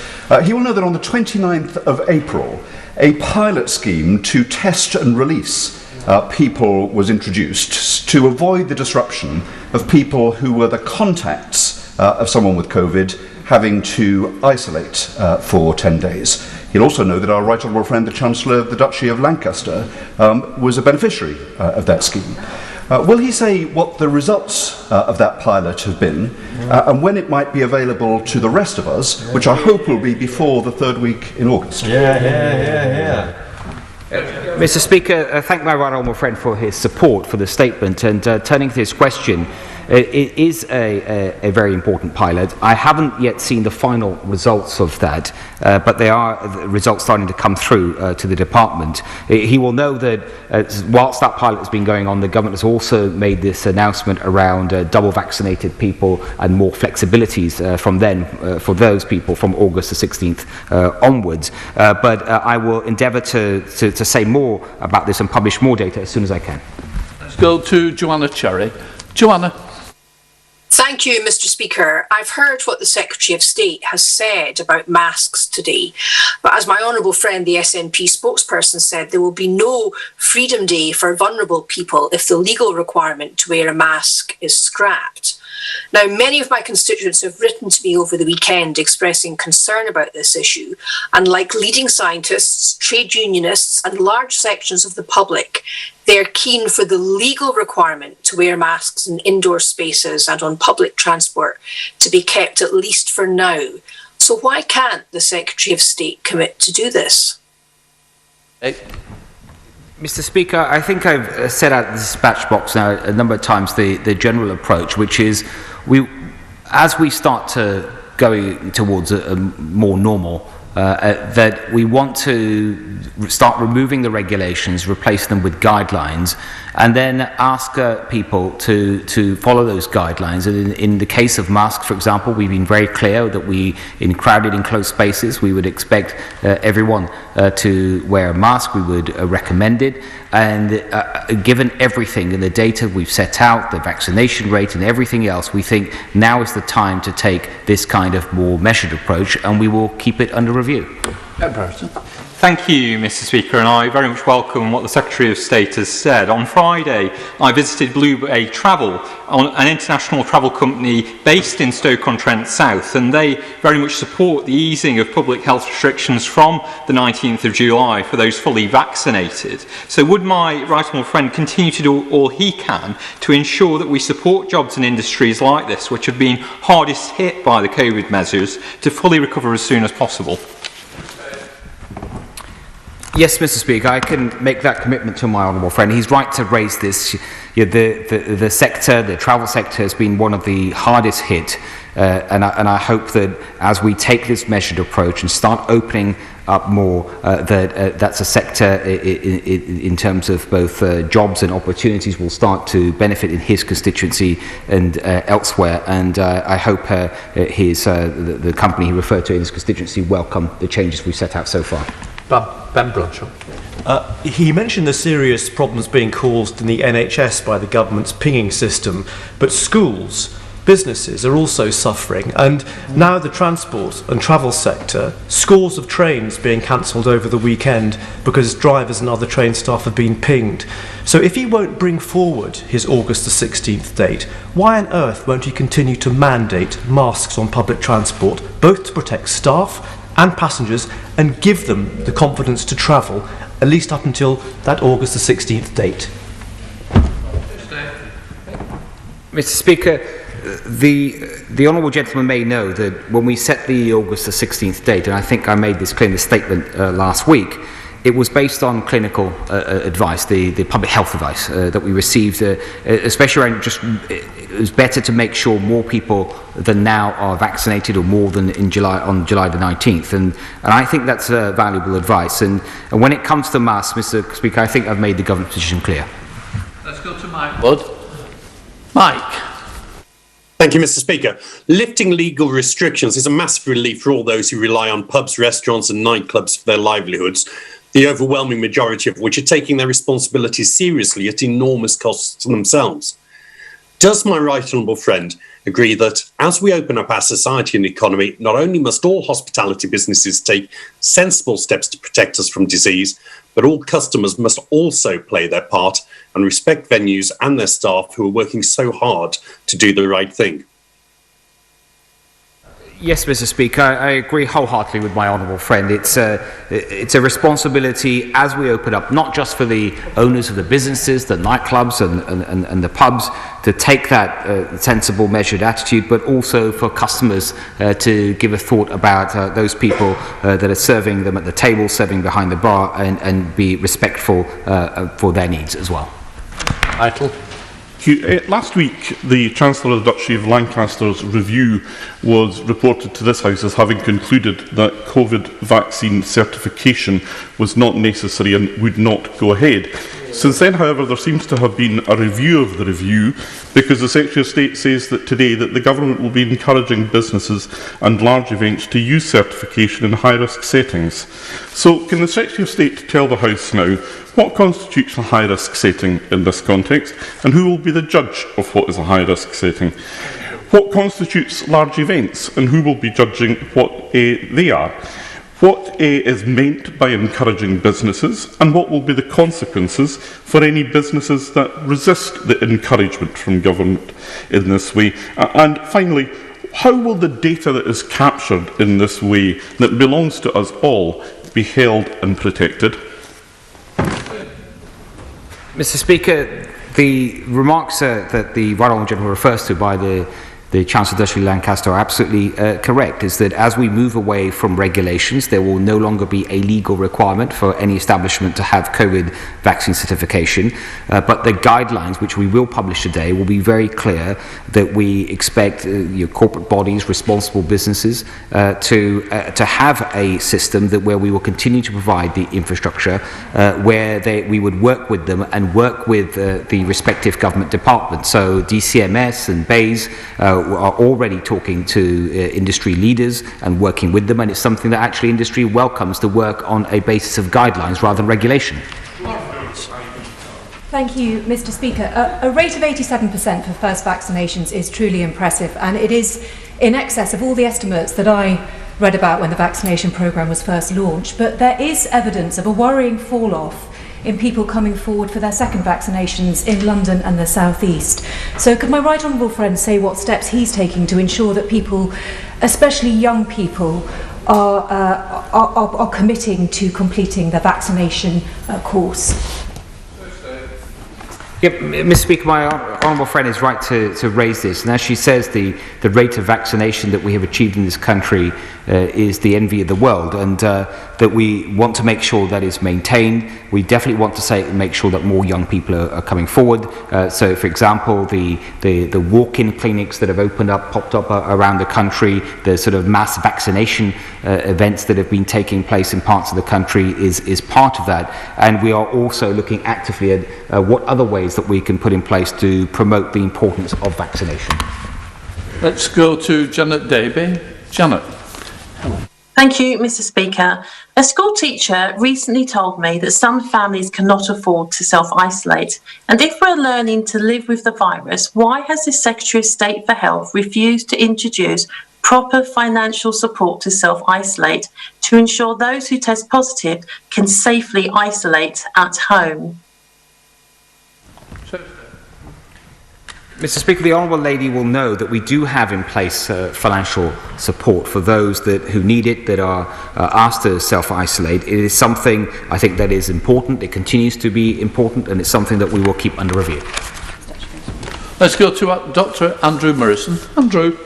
He will know that on the 29th of April, a pilot scheme to test and release people was introduced to avoid the disruption of people who were the contacts of someone with COVID having to isolate for 10 days. He'll also know that our right honourable friend, the Chancellor of the Duchy of Lancaster, was a beneficiary of that scheme. Will he say what the results of that pilot have been and when it might be available to the rest of us, which I hope will be before the third week in August? Mr. Speaker, thank my right honourable friend for his support for the statement, and turning to his question, it is a very important pilot. I haven't yet seen the final results of that, but there are results starting to come through to the department. He will know that whilst that pilot has been going on, the government has also made this announcement around double vaccinated people and more flexibilities from then for those people from August the 16th onwards. But I will endeavour to say more about this and publish more data as soon as I can. Let's go to Joanna Cherry. Joanna. Thank you, Mr. Speaker. I've heard what the Secretary of State has said about masks today, but as my honourable friend, the SNP spokesperson, said, there will be no Freedom Day for vulnerable people if the legal requirement to wear a mask is scrapped. Now, many of my constituents have written to me over the weekend expressing concern about this issue, and like leading scientists, trade unionists and large sections of the public, they are keen for the legal requirement to wear masks in indoor spaces and on public transport to be kept at least for now. So why can't the Secretary of State commit to do this? Mr. Speaker, I think I've set out in the dispatch box now a number of times the general approach, which is as we start to go towards a more normal, that we want to start removing the regulations, replace them with guidelines, and then ask people to follow those guidelines. And in the case of masks, for example, we've been very clear that in crowded, enclosed spaces, we would expect everyone to wear a mask. We would recommend it. And given everything and the data we've set out, the vaccination rate and everything else, we think now is the time to take this kind of more measured approach, and we will keep it under review. Thank you, Mr. Speaker, and I very much welcome what the Secretary of State has said. On Friday, I visited Blue Bay Travel, an international travel company based in Stoke-on-Trent South, and they very much support the easing of public health restrictions from the 19th of July for those fully vaccinated. So would my right honourable friend continue to do all he can to ensure that we support jobs and industries like this, which have been hardest hit by the COVID measures, to fully recover as soon as possible? Yes, Mr. Speaker, I can make that commitment to my honourable friend. He's right to raise this. The sector, the travel sector, has been one of the hardest hit, and I hope that as we take this measured approach and start opening up more, that's a sector in terms of both jobs and opportunities will start to benefit in his constituency and elsewhere. And I hope the company he referred to in his constituency welcome the changes we've set out so far. Ben Bradshaw. He mentioned the serious problems being caused in the NHS by the government's pinging system, but schools, businesses are also suffering, and now the transport and travel sector, scores of trains being cancelled over the weekend because drivers and other train staff have been pinged. So if he won't bring forward his August the 16th date, why on earth won't he continue to mandate masks on public transport, both to protect staff and passengers, and give them the confidence to travel, at least up until that August the 16th date? Mr. Speaker, the honourable gentleman may know that when we set the August the 16th date, and I think I made this clear in the statement last week, it was based on clinical advice, the public health advice that we received, especially around it was better to make sure more people than now are vaccinated, or more than on July the 19th. And I think that's valuable advice. And when it comes to masks, Mr. Speaker, I think I've made the government's position clear. Let's go to Mike Wood. Mike. Thank you, Mr. Speaker. Lifting legal restrictions is a massive relief for all those who rely on pubs, restaurants and nightclubs for their livelihoods, the overwhelming majority of which are taking their responsibilities seriously at enormous costs to themselves. Does my right honourable friend agree that as we open up our society and economy, not only must all hospitality businesses take sensible steps to protect us from disease, but all customers must also play their part and respect venues and their staff who are working so hard to do the right thing? Yes, Mr. Speaker, I agree wholeheartedly with my honourable friend. It's a responsibility as we open up, not just for the owners of the businesses, the nightclubs and the pubs, to take that sensible, measured attitude, but also for customers to give a thought about those people that are serving them at the table, serving behind the bar, and be respectful for their needs as well. Eitel. Last week, the Chancellor of the Duchy of Lancaster's review was reported to this House as having concluded that COVID vaccine certification was not necessary and would not go ahead. Since then, however, there seems to have been a review of the review, because the Secretary of State says that today that the government will be encouraging businesses and large events to use certification in high-risk settings. So, can the Secretary of State tell the House now what constitutes a high-risk setting in this context, and who will be the judge of what is a high-risk setting? What constitutes large events, and who will be judging what they are? What is meant by encouraging businesses, and what will be the consequences for any businesses that resist the encouragement from government in this way? And finally, how will the data that is captured in this way, that belongs to us all, be held and protected? Mr. Speaker, the remarks that the Right Honourable Gentleman refers to by the Chancellor of Duchy of Lancaster are absolutely correct, is that as we move away from regulations, there will no longer be a legal requirement for any establishment to have COVID vaccine certification, but the guidelines, which we will publish today, will be very clear that we expect corporate bodies, responsible businesses to have a system where we will continue to provide the infrastructure, where we would work with them and work with the respective government departments. So DCMS and BEIS are already talking to industry leaders and working with them, and it's something that actually industry welcomes, to work on a basis of guidelines rather than regulation. Thank you, Mr. Speaker. A rate of 87% for first vaccinations is truly impressive, and it is in excess of all the estimates that I read about when the vaccination programme was first launched. But there is evidence of a worrying fall-off in people coming forward for their second vaccinations in London and the South East. So could my right honourable friend say what steps he's taking to ensure that people, especially young people, are committing to completing the vaccination course? Yep, Mr. Speaker, my honourable friend is right to raise this, and as she says, the rate of vaccination that we have achieved in this country is the envy of the world, and that we want to make sure that is maintained. We definitely want to make sure that more young people are coming forward. So, for example, the walk-in clinics that have popped up around the country, the sort of mass vaccination events that have been taking place in parts of the country is part of that. And we are also looking actively at what other ways that we can put in place to promote the importance of vaccination. Let's go to Janet Davey. Janet. Thank you, Mr. Speaker. A school teacher recently told me that some families cannot afford to self-isolate. And if we're learning to live with the virus, why has the Secretary of State for Health refused to introduce proper financial support to self-isolate to ensure those who test positive can safely isolate at home? Mr. Speaker, the Honourable Lady will know that we do have in place financial support for those who need it, that are asked to self-isolate. It is something I think that is important. It continues to be important, and it's something that we will keep under review. Let's go to Dr. Andrew Morrison. Andrew.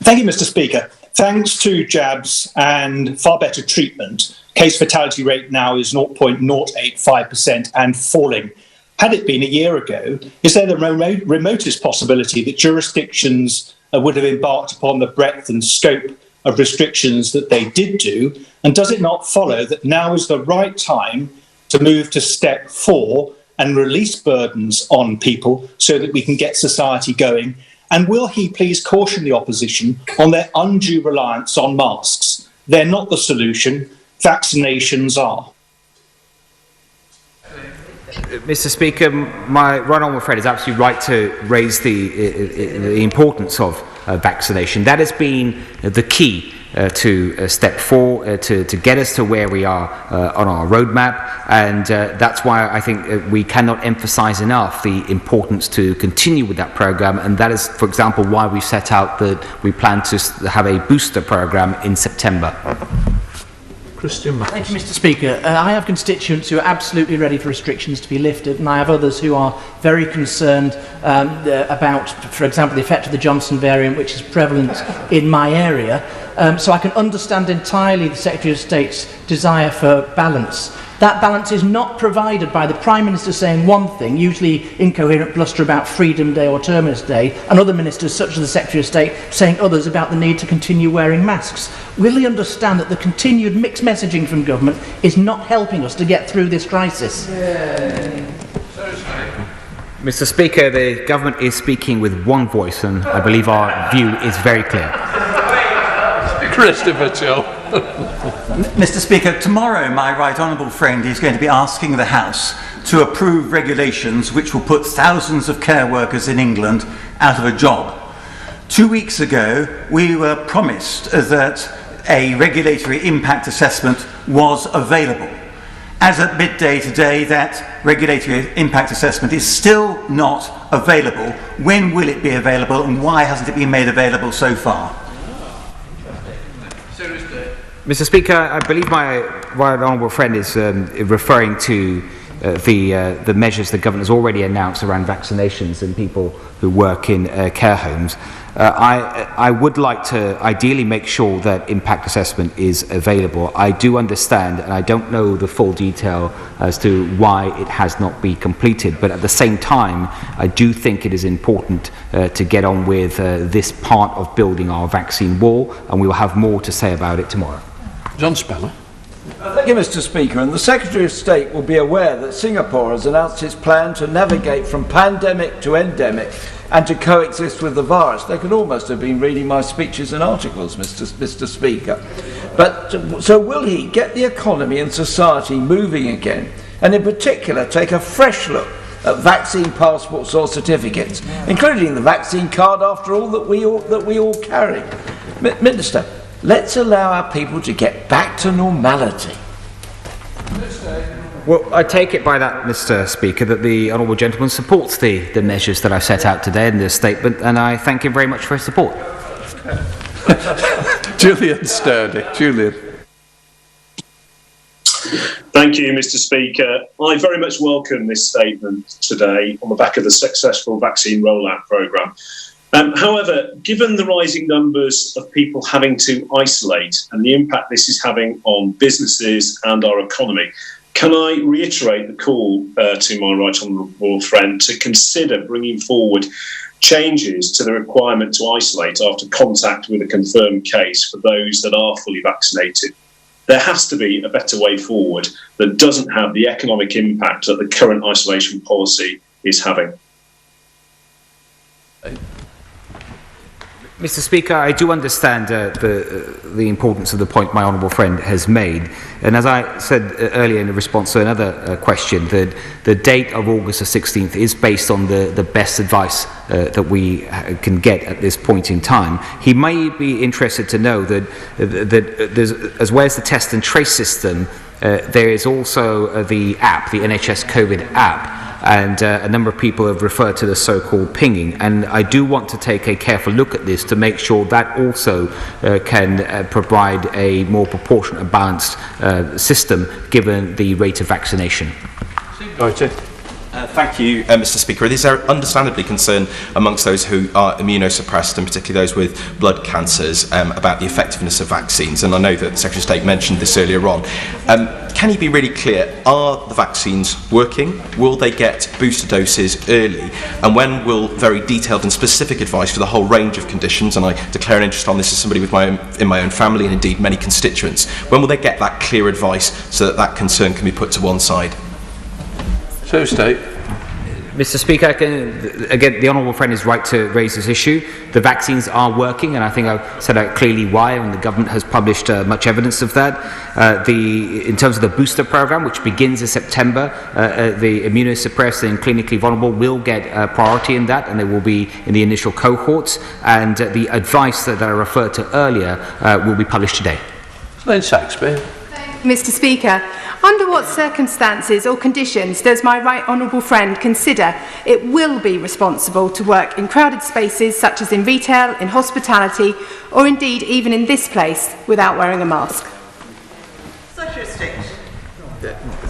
Thank you, Mr. Speaker. Thanks to jabs and far better treatment, case fatality rate now is 0.085% and falling. Had it been a year ago, is there the remotest possibility that jurisdictions would have embarked upon the breadth and scope of restrictions that they did do? And does it not follow that now is the right time to move to step 4 and release burdens on people so that we can get society going? And will he please caution the opposition on their undue reliance on masks? They're not the solution. Vaccinations are. Mr. Speaker, my right honourable friend is absolutely right to raise the importance of vaccination. That has been the key to step forward, to get us to where we are on our roadmap, and that's why I think we cannot emphasize enough the importance to continue with that program, and that is, for example, why we set out that we plan to have a booster program in September. Thank you, Mr. Speaker. I have constituents who are absolutely ready for restrictions to be lifted, and I have others who are very concerned about, for example, the effect of the Johnson variant, which is prevalent in my area. So I can understand entirely the Secretary of State's desire for balance. That balance is not provided by the Prime Minister saying one thing, usually incoherent bluster about Freedom Day or Terminus Day, and other ministers, such as the Secretary of State, saying others about the need to continue wearing masks. Will he understand that the continued mixed messaging from government is not helping us to get through this crisis? Mr. Speaker, the government is speaking with one voice, and I believe our view is very clear. Christopher Till. Mr. Speaker, tomorrow my right honourable friend is going to be asking the House to approve regulations which will put thousands of care workers in England out of a job. 2 weeks ago, we were promised that a regulatory impact assessment was available. As at midday today, that regulatory impact assessment is still not available. When will it be available, and why hasn't it been made available so far? Mr. Speaker, I believe my right honourable friend is referring to the measures the government has already announced around vaccinations and people who work in care homes. I would like to ideally make sure that impact assessment is available. I do understand, and I don't know the full detail as to why it has not been completed, but at the same time, I do think it is important to get on with this part of building our vaccine wall, and we will have more to say about it tomorrow. John Speller. Thank you, Mr. Speaker. And the Secretary of State will be aware that Singapore has announced its plan to navigate from pandemic to endemic and to coexist with the virus. They could almost have been reading my speeches and articles, Mr. Speaker. But so will he get the economy and society moving again, and in particular take a fresh look at vaccine passports or certificates, including the vaccine card, after all, that we all carry? Minister, let's allow our people to get back to normality. Well, I take it by that, Mr. Speaker, that the honourable gentleman supports the measures that I've set out today in this statement, and I thank him very much for his support. Julian Sturdy. Julian. Thank you, Mr. Speaker. I very much welcome this statement today on the back of the successful vaccine rollout programme. However, given the rising numbers of people having to isolate and the impact this is having on businesses and our economy, can I reiterate the call to my right honourable friend to consider bringing forward changes to the requirement to isolate after contact with a confirmed case for those that are fully vaccinated? There has to be a better way forward that doesn't have the economic impact that the current isolation policy is having. Mr. Speaker, I do understand the importance of the point my honourable friend has made. And as I said earlier in response to another question, the date of August the 16th is based on the best advice that we can get at this point in time. He may be interested to know that there's, as well as the test and trace system, there is also the app, the NHS COVID app, and a number of people have referred to the so-called pinging, and I do want to take a careful look at this to make sure that also can provide a more proportionate and balanced system given the rate of vaccination. Thank you, Mr. Speaker. It is understandably concern amongst those who are immunosuppressed, and particularly those with blood cancers, about the effectiveness of vaccines. And I know that the Secretary of State mentioned this earlier on. Can you be really clear? Are the vaccines working? Will they get booster doses early? And when will very detailed and specific advice for the whole range of conditions, and I declare an interest on this as somebody with in my own family and indeed many constituents, when will they get that clear advice so that that concern can be put to one side? So, State. Mr. Speaker, again, the honourable friend is right to raise this issue. The vaccines are working, and I think I've set out clearly why, and the government has published much evidence of that. In terms of the booster programme, which begins in September, the immunosuppressed and clinically vulnerable will get priority in that, and they will be in the initial cohorts, and the advice that I referred to earlier will be published today. Lynn Saxby. Mr. Speaker, under what circumstances or conditions does my right honourable friend consider it will be responsible to work in crowded spaces such as in retail, in hospitality, or indeed even in this place without wearing a mask? Secretary of State.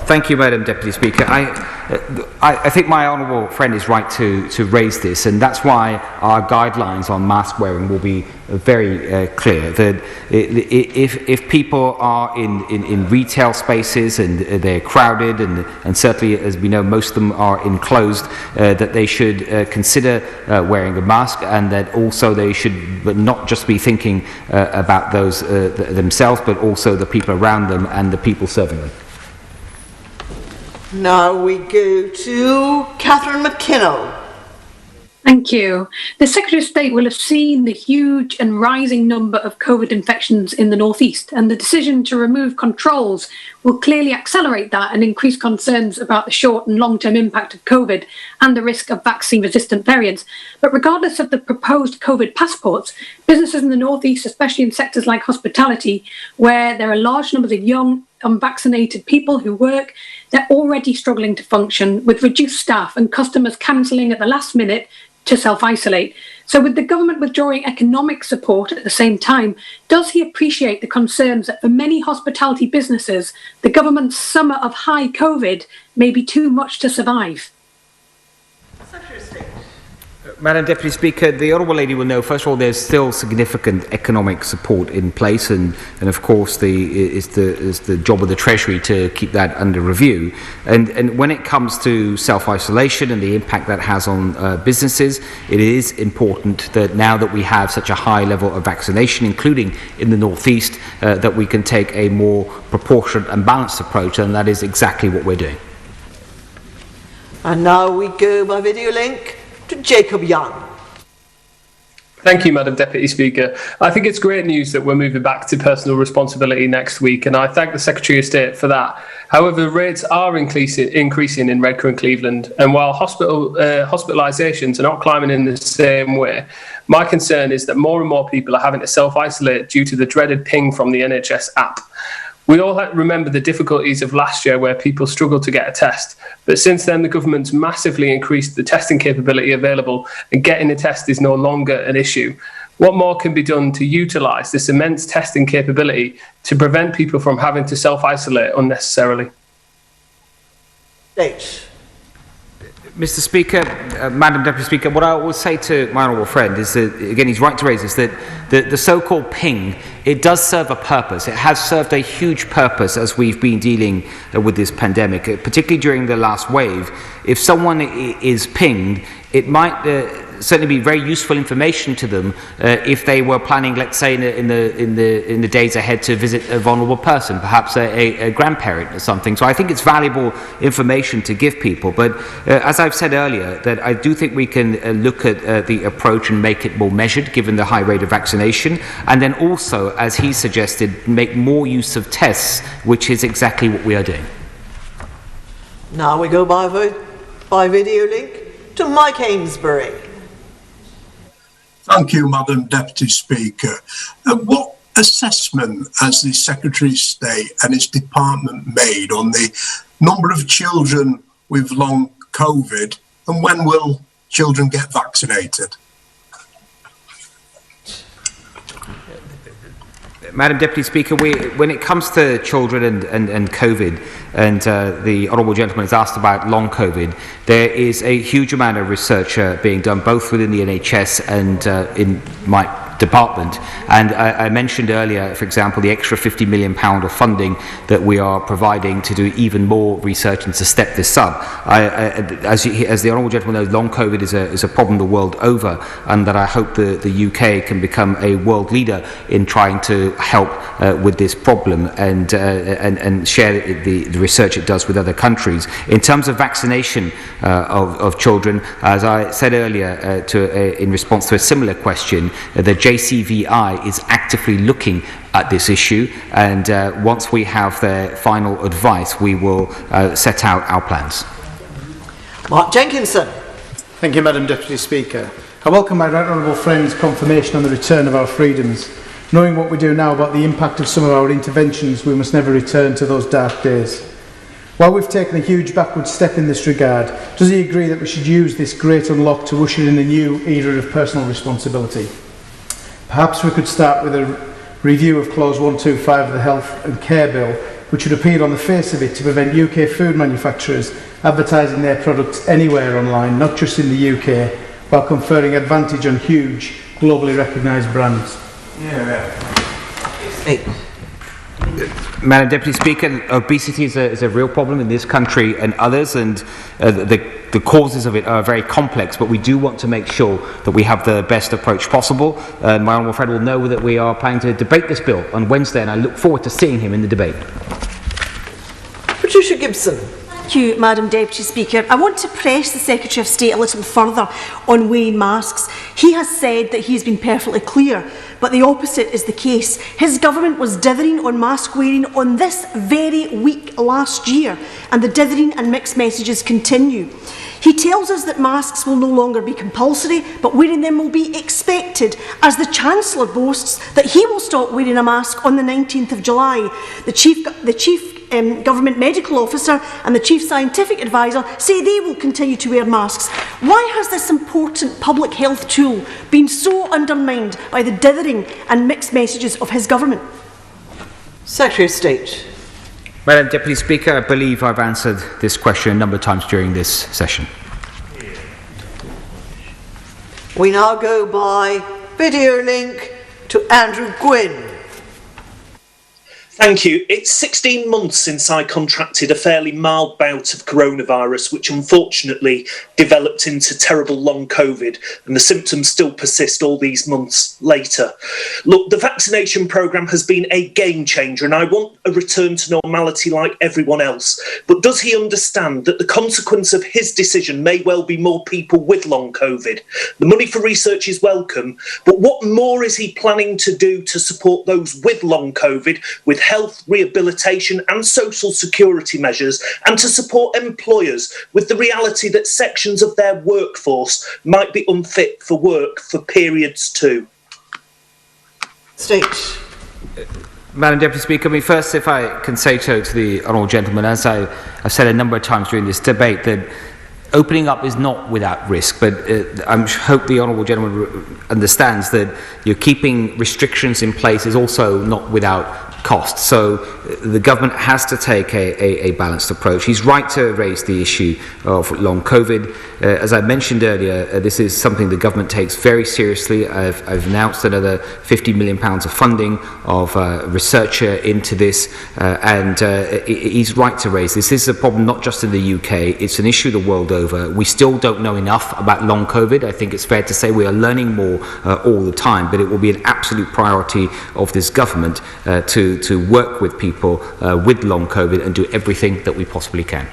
Thank you, Madam Deputy Speaker. I think my honourable friend is right to raise this, and that's why our guidelines on mask wearing will be very clear. That if people are in retail spaces and they're crowded, and certainly, as we know, most of them are enclosed, that they should consider wearing a mask, and that also they should not just be thinking about those themselves, but also the people around them and the people serving them. Now we go to Catherine McKinnell. Thank you. The Secretary of State will have seen the huge and rising number of COVID infections in the North East, and the decision to remove controls will clearly accelerate that and increase concerns about the short and long-term impact of COVID and the risk of vaccine-resistant variants. But regardless of the proposed COVID passports, businesses in the North East, especially in sectors like hospitality, where there are large numbers of young, unvaccinated people who work, they're already struggling to function with reduced staff and customers cancelling at the last minute to self-isolate. So with the government withdrawing economic support at the same time, does he appreciate the concerns that for many hospitality businesses, the government's summer of high COVID may be too much to survive? Madam Deputy Speaker, the Honourable Lady will know, first of all, there's still significant economic support in place, and of course it's the job of the Treasury to keep that under review. And when it comes to self-isolation and the impact that has on businesses, it is important that now that we have such a high level of vaccination, including in the North East, that we can take a more proportionate and balanced approach, and that is exactly what we're doing. And now we go by video link to Jacob Young. Thank you, Madam Deputy Speaker. I think it's great news that we're moving back to personal responsibility next week, and I thank the Secretary of State for that. However, rates are increasing in Redcar and Cleveland, and while hospitalisations are not climbing in the same way, my concern is that more and more people are having to self-isolate due to the dreaded ping from the NHS app. We all remember the difficulties of last year where people struggled to get a test, but since then the government's massively increased the testing capability available, and getting a test is no longer an issue. What more can be done to utilise this immense testing capability to prevent people from having to self-isolate unnecessarily? Thanks. Mr. Speaker, Madam Deputy Speaker, what I will say to my honourable friend is that, again, he's right to raise this, that the so-called ping, it does serve a purpose. It has served a huge purpose as we've been dealing with this pandemic, particularly during the last wave. If someone is pinged, it might certainly be very useful information to them if they were planning, let's say, in the days ahead to visit a vulnerable person, perhaps a grandparent or something. So I think it's valuable information to give people. But as I've said earlier, that I do think we can look at the approach and make it more measured, given the high rate of vaccination, and then also, as he suggested, make more use of tests, which is exactly what we are doing. Now we go by video link to Mike Amesbury. Thank you, Madam Deputy Speaker. What assessment has the Secretary of State and his department made on the number of children with long COVID, and when will children get vaccinated? Madam Deputy Speaker, when it comes to children and COVID, and the Honourable Gentleman has asked about long COVID, there is a huge amount of research being done both within the NHS and in my department. And I mentioned earlier, for example, the extra £50 million of funding that we are providing to do even more research and to step this up. As the Honourable Gentleman knows, long COVID is a problem the world over, and that I hope the UK can become a world leader in trying to help with this problem and share the research it does with other countries. In terms of vaccination of children, as I said earlier in response to a similar question, the JCVI is actively looking at this issue, and once we have their final advice, we will set out our plans. Mark Jenkinson. Thank you, Madam Deputy Speaker. I welcome my right honourable friend's confirmation on the return of our freedoms. Knowing what we do now about the impact of some of our interventions, we must never return to those dark days. While we've taken a huge backward step in this regard, does he agree that we should use this great unlock to usher in a new era of personal responsibility? Perhaps we could start with a review of Clause 125 of the Health and Care Bill, which would appear on the face of it to prevent UK food manufacturers advertising their products anywhere online, not just in the UK, while conferring advantage on huge, globally recognised brands. Madam Deputy Speaker, obesity is a real problem in this country and others, and the causes of it are very complex, but we do want to make sure that we have the best approach possible. My honourable friend will know that we are planning to debate this bill on Wednesday, and I look forward to seeing him in the debate. Patricia Gibson. Thank you, Madam Deputy Speaker. I want to press the Secretary of State a little further on wearing masks. He has said that he has been perfectly clear, but the opposite is the case. His government was dithering on mask wearing on this very week last year, and the dithering and mixed messages continue. He tells us that masks will no longer be compulsory, but wearing them will be expected, as the Chancellor boasts that he will stop wearing a mask on the 19th of July. The Chief Government Medical Officer and the Chief Scientific Advisor say they will continue to wear masks. Why has this important public health tool been so undermined by the dithering and mixed messages of his government? Secretary of State. Madam Deputy Speaker, I believe I've answered this question a number of times during this session. We now go by video link to Andrew Gwynn. Thank you. It's 16 months since I contracted a fairly mild bout of coronavirus, which unfortunately developed into terrible long COVID, and the symptoms still persist all these months later. Look, the vaccination programme has been a game changer, and I want a return to normality like everyone else. But does he understand that the consequence of his decision may well be more people with long COVID? The money for research is welcome, but what more is he planning to do to support those with long COVID with health, rehabilitation and social security measures, and to support employers with the reality that sections of their workforce might be unfit for work for periods too? State. Madam Deputy Speaker, first, if I can say so to the honourable gentleman, as I've said a number of times during this debate, that opening up is not without risk, but I hope the honourable gentleman understands that keeping restrictions in place is also not without cost. So the government has to take a balanced approach. He's right to raise the issue of long COVID. As I mentioned earlier, this is something the government takes very seriously. I've announced another £50 million of funding of research into this, and he's right to raise this. This is a problem not just in the UK, it's an issue the world over. We still don't know enough about long COVID. I think it's fair to say we are learning more all the time, but it will be an absolute priority of this government to work with people with long COVID and do everything that we possibly can.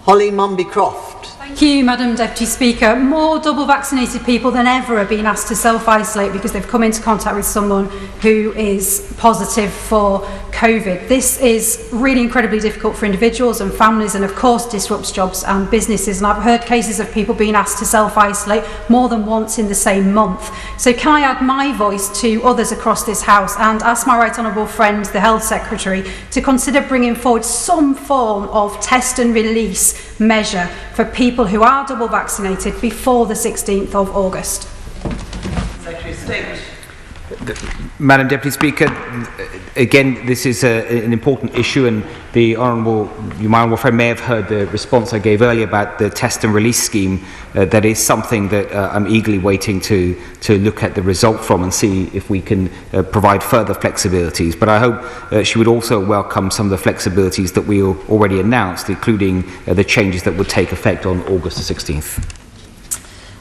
Holly Mumby-Croft. Thank you, Madam Deputy Speaker. More double vaccinated people than ever are being asked to self-isolate because they've come into contact with someone who is positive for COVID. This is really incredibly difficult for individuals and families, and of course disrupts jobs and businesses. And I've heard cases of people being asked to self-isolate more than once in the same month. So can I add my voice to others across this House and ask my right honourable friend, the Health Secretary, to consider bringing forward some form of test and release measure for people who are double vaccinated before the 16th of August? Secretary of State. Madam Deputy Speaker, again, this is an important issue, and my honourable friend may have heard the response I gave earlier about the test and release scheme. That is something that I'm eagerly waiting to look at the result from and see if we can provide further flexibilities. But I hope she would also welcome some of the flexibilities that we already announced, including the changes that would take effect on August the 16th.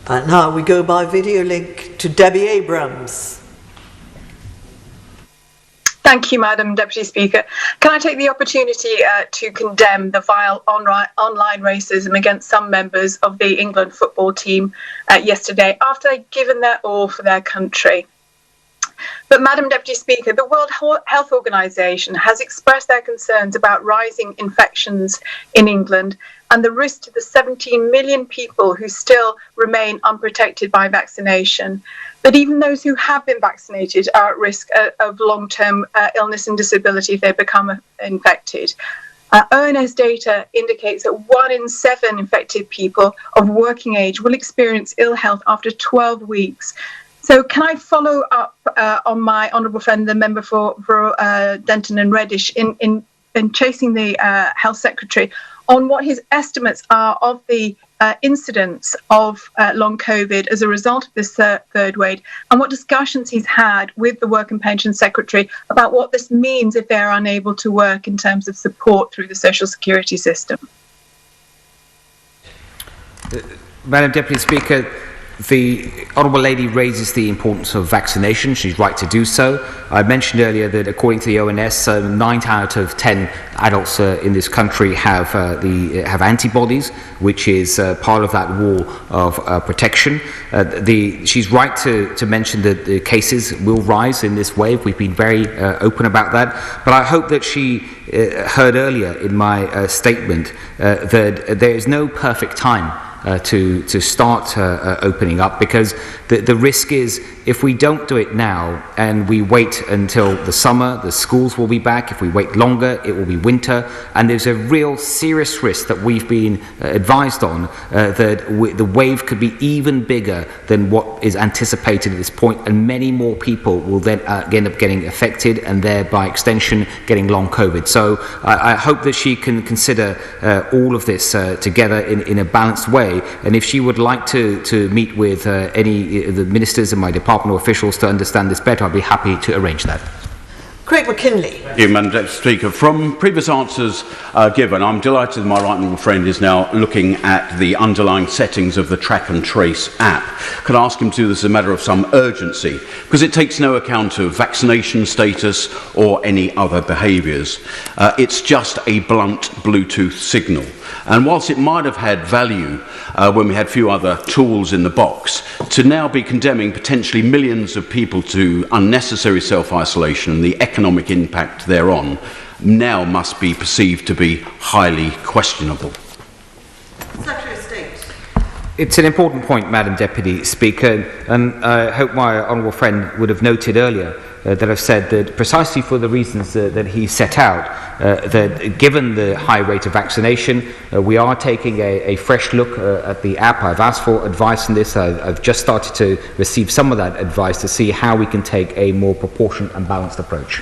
And now we go by video link to Debbie Abrams. Thank you, Madam Deputy Speaker. Can I take the opportunity to condemn the vile online racism against some members of the England football team yesterday after they'd given their all for their country? But, Madam Deputy Speaker, the World Health Organization has expressed their concerns about rising infections in England and the risk to the 17 million people who still remain unprotected by vaccination. But even those who have been vaccinated are at risk of long-term illness and disability if they become infected. ONS data indicates that 1 in 7 infected people of working age will experience ill health after 12 weeks. So can I follow up on my honourable friend, the member for Denton and Reddish, in chasing the Health Secretary on what his estimates are of the incidence of long COVID as a result of this third wave, and what discussions he's had with the Work and Pension Secretary about what this means if they're unable to work in terms of support through the social security system. Madam Deputy Speaker, the Honourable Lady raises the importance of vaccination. She's right to do so. I mentioned earlier that according to the ONS, 9 out of 10 adults in this country have antibodies, which is part of that wall of protection. She's right to mention that the cases will rise in this wave. We've been very open about that. But I hope that she heard earlier in my statement that there is no perfect time to start opening up, because the risk is if we don't do it now and we wait until the summer, the schools will be back. If we wait longer, it will be winter, and there's a real serious risk that we've been advised on that the wave could be even bigger than what is anticipated at this point, and many more people will then end up getting affected and thereby extension getting long COVID. So I hope that she can consider all of this together in a balanced way. And if she would like to meet with any of the ministers and my department or officials to understand this better, I'd be happy to arrange that. Craig McKinley. Thank you, Madam Deputy Speaker. From previous answers given, I'm delighted that my right honourable friend is now looking at the underlying settings of the Track and Trace app. Could I ask him to do this as a matter of some urgency, because it takes no account of vaccination status or any other behaviours. It's just a blunt Bluetooth signal. And whilst it might have had value when we had few other tools in the box, to now be condemning potentially millions of people to unnecessary self-isolation and the economic impact thereon now must be perceived to be highly questionable. Secretary of State. It's an important point, Madam Deputy Speaker, and I hope my honourable friend would have noted earlier that I've said that precisely for the reasons that he set out, that given the high rate of vaccination, we are taking a fresh look at the app. I've asked for advice on this. I've just started to receive some of that advice to see how we can take a more proportionate and balanced approach.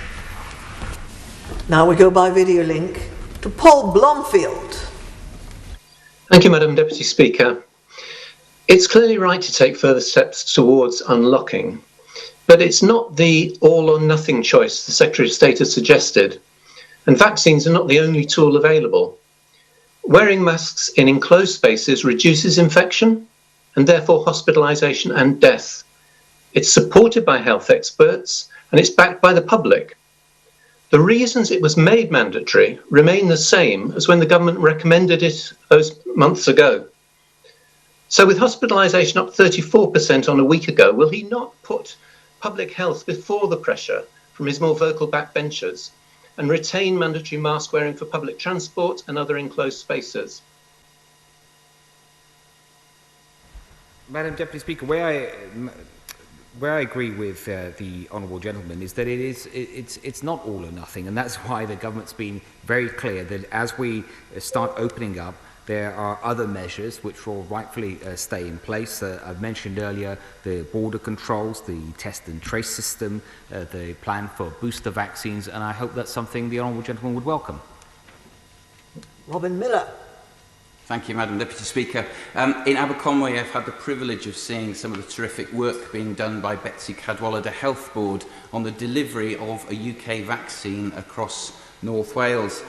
Now we go by video link to Paul Blomfield. Thank you, Madam Deputy Speaker. It's clearly right to take further steps towards unlocking, but it's not the all or nothing choice the Secretary of State has suggested, and vaccines are not the only tool available. Wearing masks in enclosed spaces reduces infection and therefore hospitalisation and death. It's supported by health experts and it's backed by the public. The reasons it was made mandatory remain the same as when the government recommended it those months ago. So with hospitalisation up 34% on a week ago, will he not put public health before the pressure from his more vocal backbenchers and retain mandatory mask wearing for public transport and other enclosed spaces? Madam Deputy Speaker, where I agree with the honourable gentleman is that it's not all or nothing, and that's why the government's been very clear that as we start opening up, there are other measures which will rightfully stay in place. I've mentioned earlier the border controls, the test and trace system, the plan for booster vaccines, and I hope that's something the honourable gentleman would welcome. Robin Miller. Thank you, Madam Deputy Speaker. In Aberconwy, I've had the privilege of seeing some of the terrific work being done by Betsy Cadwallader Health Board on the delivery of a UK vaccine across North Wales.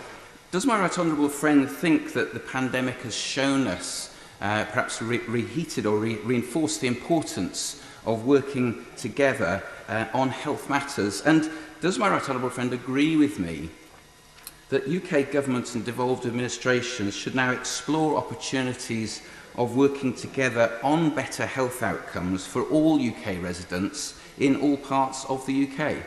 Does my right honourable friend think that the pandemic has shown us, perhaps reheated or reinforced the importance of working together on health matters? And does my right honourable friend agree with me that UK governments and devolved administrations should now explore opportunities of working together on better health outcomes for all UK residents in all parts of the UK?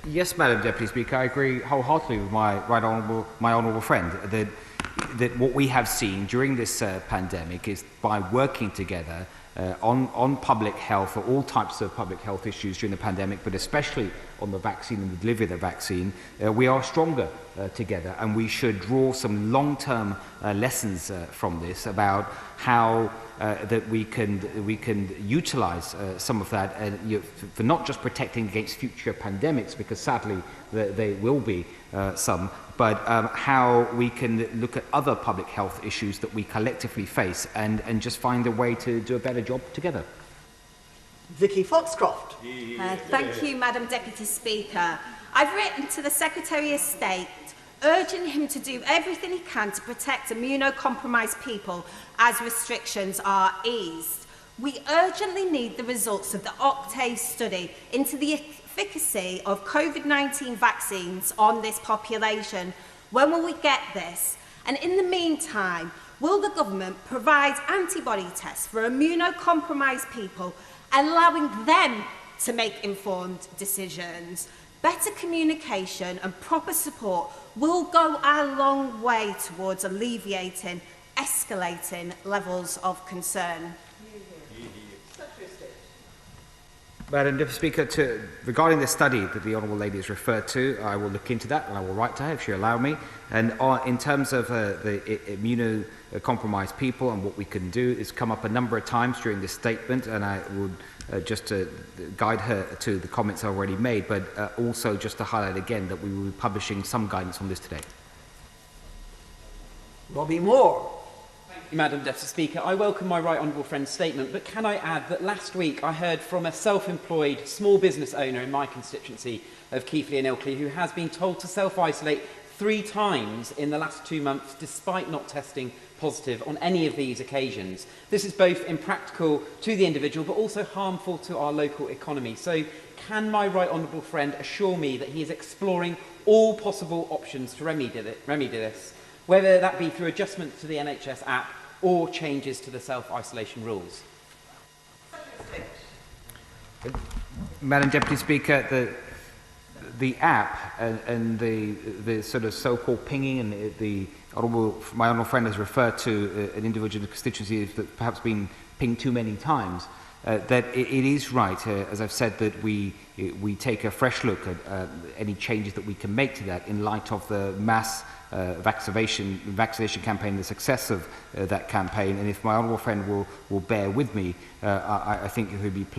Yes, Madam Deputy Speaker, I agree wholeheartedly with my honourable friend that what we have seen during this pandemic is by working together on public health, or all types of public health issues during the pandemic, but especially on the vaccine and the delivery of the vaccine, we are stronger together, and we should draw some long-term lessons from this about how that we can utilise some of that for not just protecting against future pandemics, because sadly they will be some, but how we can look at other public health issues that we collectively face and just find a way to do a better job together. Vicky Foxcroft. Thank you, Madam Deputy Speaker. I've written to the Secretary of State urging him to do everything he can to protect immunocompromised people as restrictions are eased. We urgently need the results of the Octave study into the efficacy of COVID-19 vaccines on this population. When will we get this? And in the meantime, will the government provide antibody tests for immunocompromised people, allowing them to make informed decisions? Better communication and proper support will go a long way towards alleviating escalating levels of concern. Madam Deputy Speaker, regarding the study that the Honourable Lady has referred to, I will look into that and I will write to her if she'll allow me. And in terms of the immunocompromised people and what we can do, it's come up a number of times during this statement, and I would just guide her to the comments I already made, but also just to highlight again that we will be publishing some guidance on this today. Robbie Moore. Thank you, Madam Deputy Speaker. I welcome my right honourable friend's statement, but can I add that last week I heard from a self-employed small business owner in my constituency of Keighley and Ilkley who has been told to self-isolate 3 times in the last 2 months despite not testing positive on any of these occasions. This is both impractical to the individual but also harmful to our local economy. So can my right honourable friend assure me that he is exploring all possible options to remedy this, whether that be through adjustments to the NHS app or changes to the self-isolation rules? Madam Deputy Speaker, the app and the sort of so-called pinging, and my honourable friend has referred to an individual constituency that's perhaps been pinged too many times. That it is right, as I've said, that we take a fresh look at any changes that we can make to that in light of the mass vaccination campaign, the success of that campaign. And if my honourable friend will bear with me, I think it would be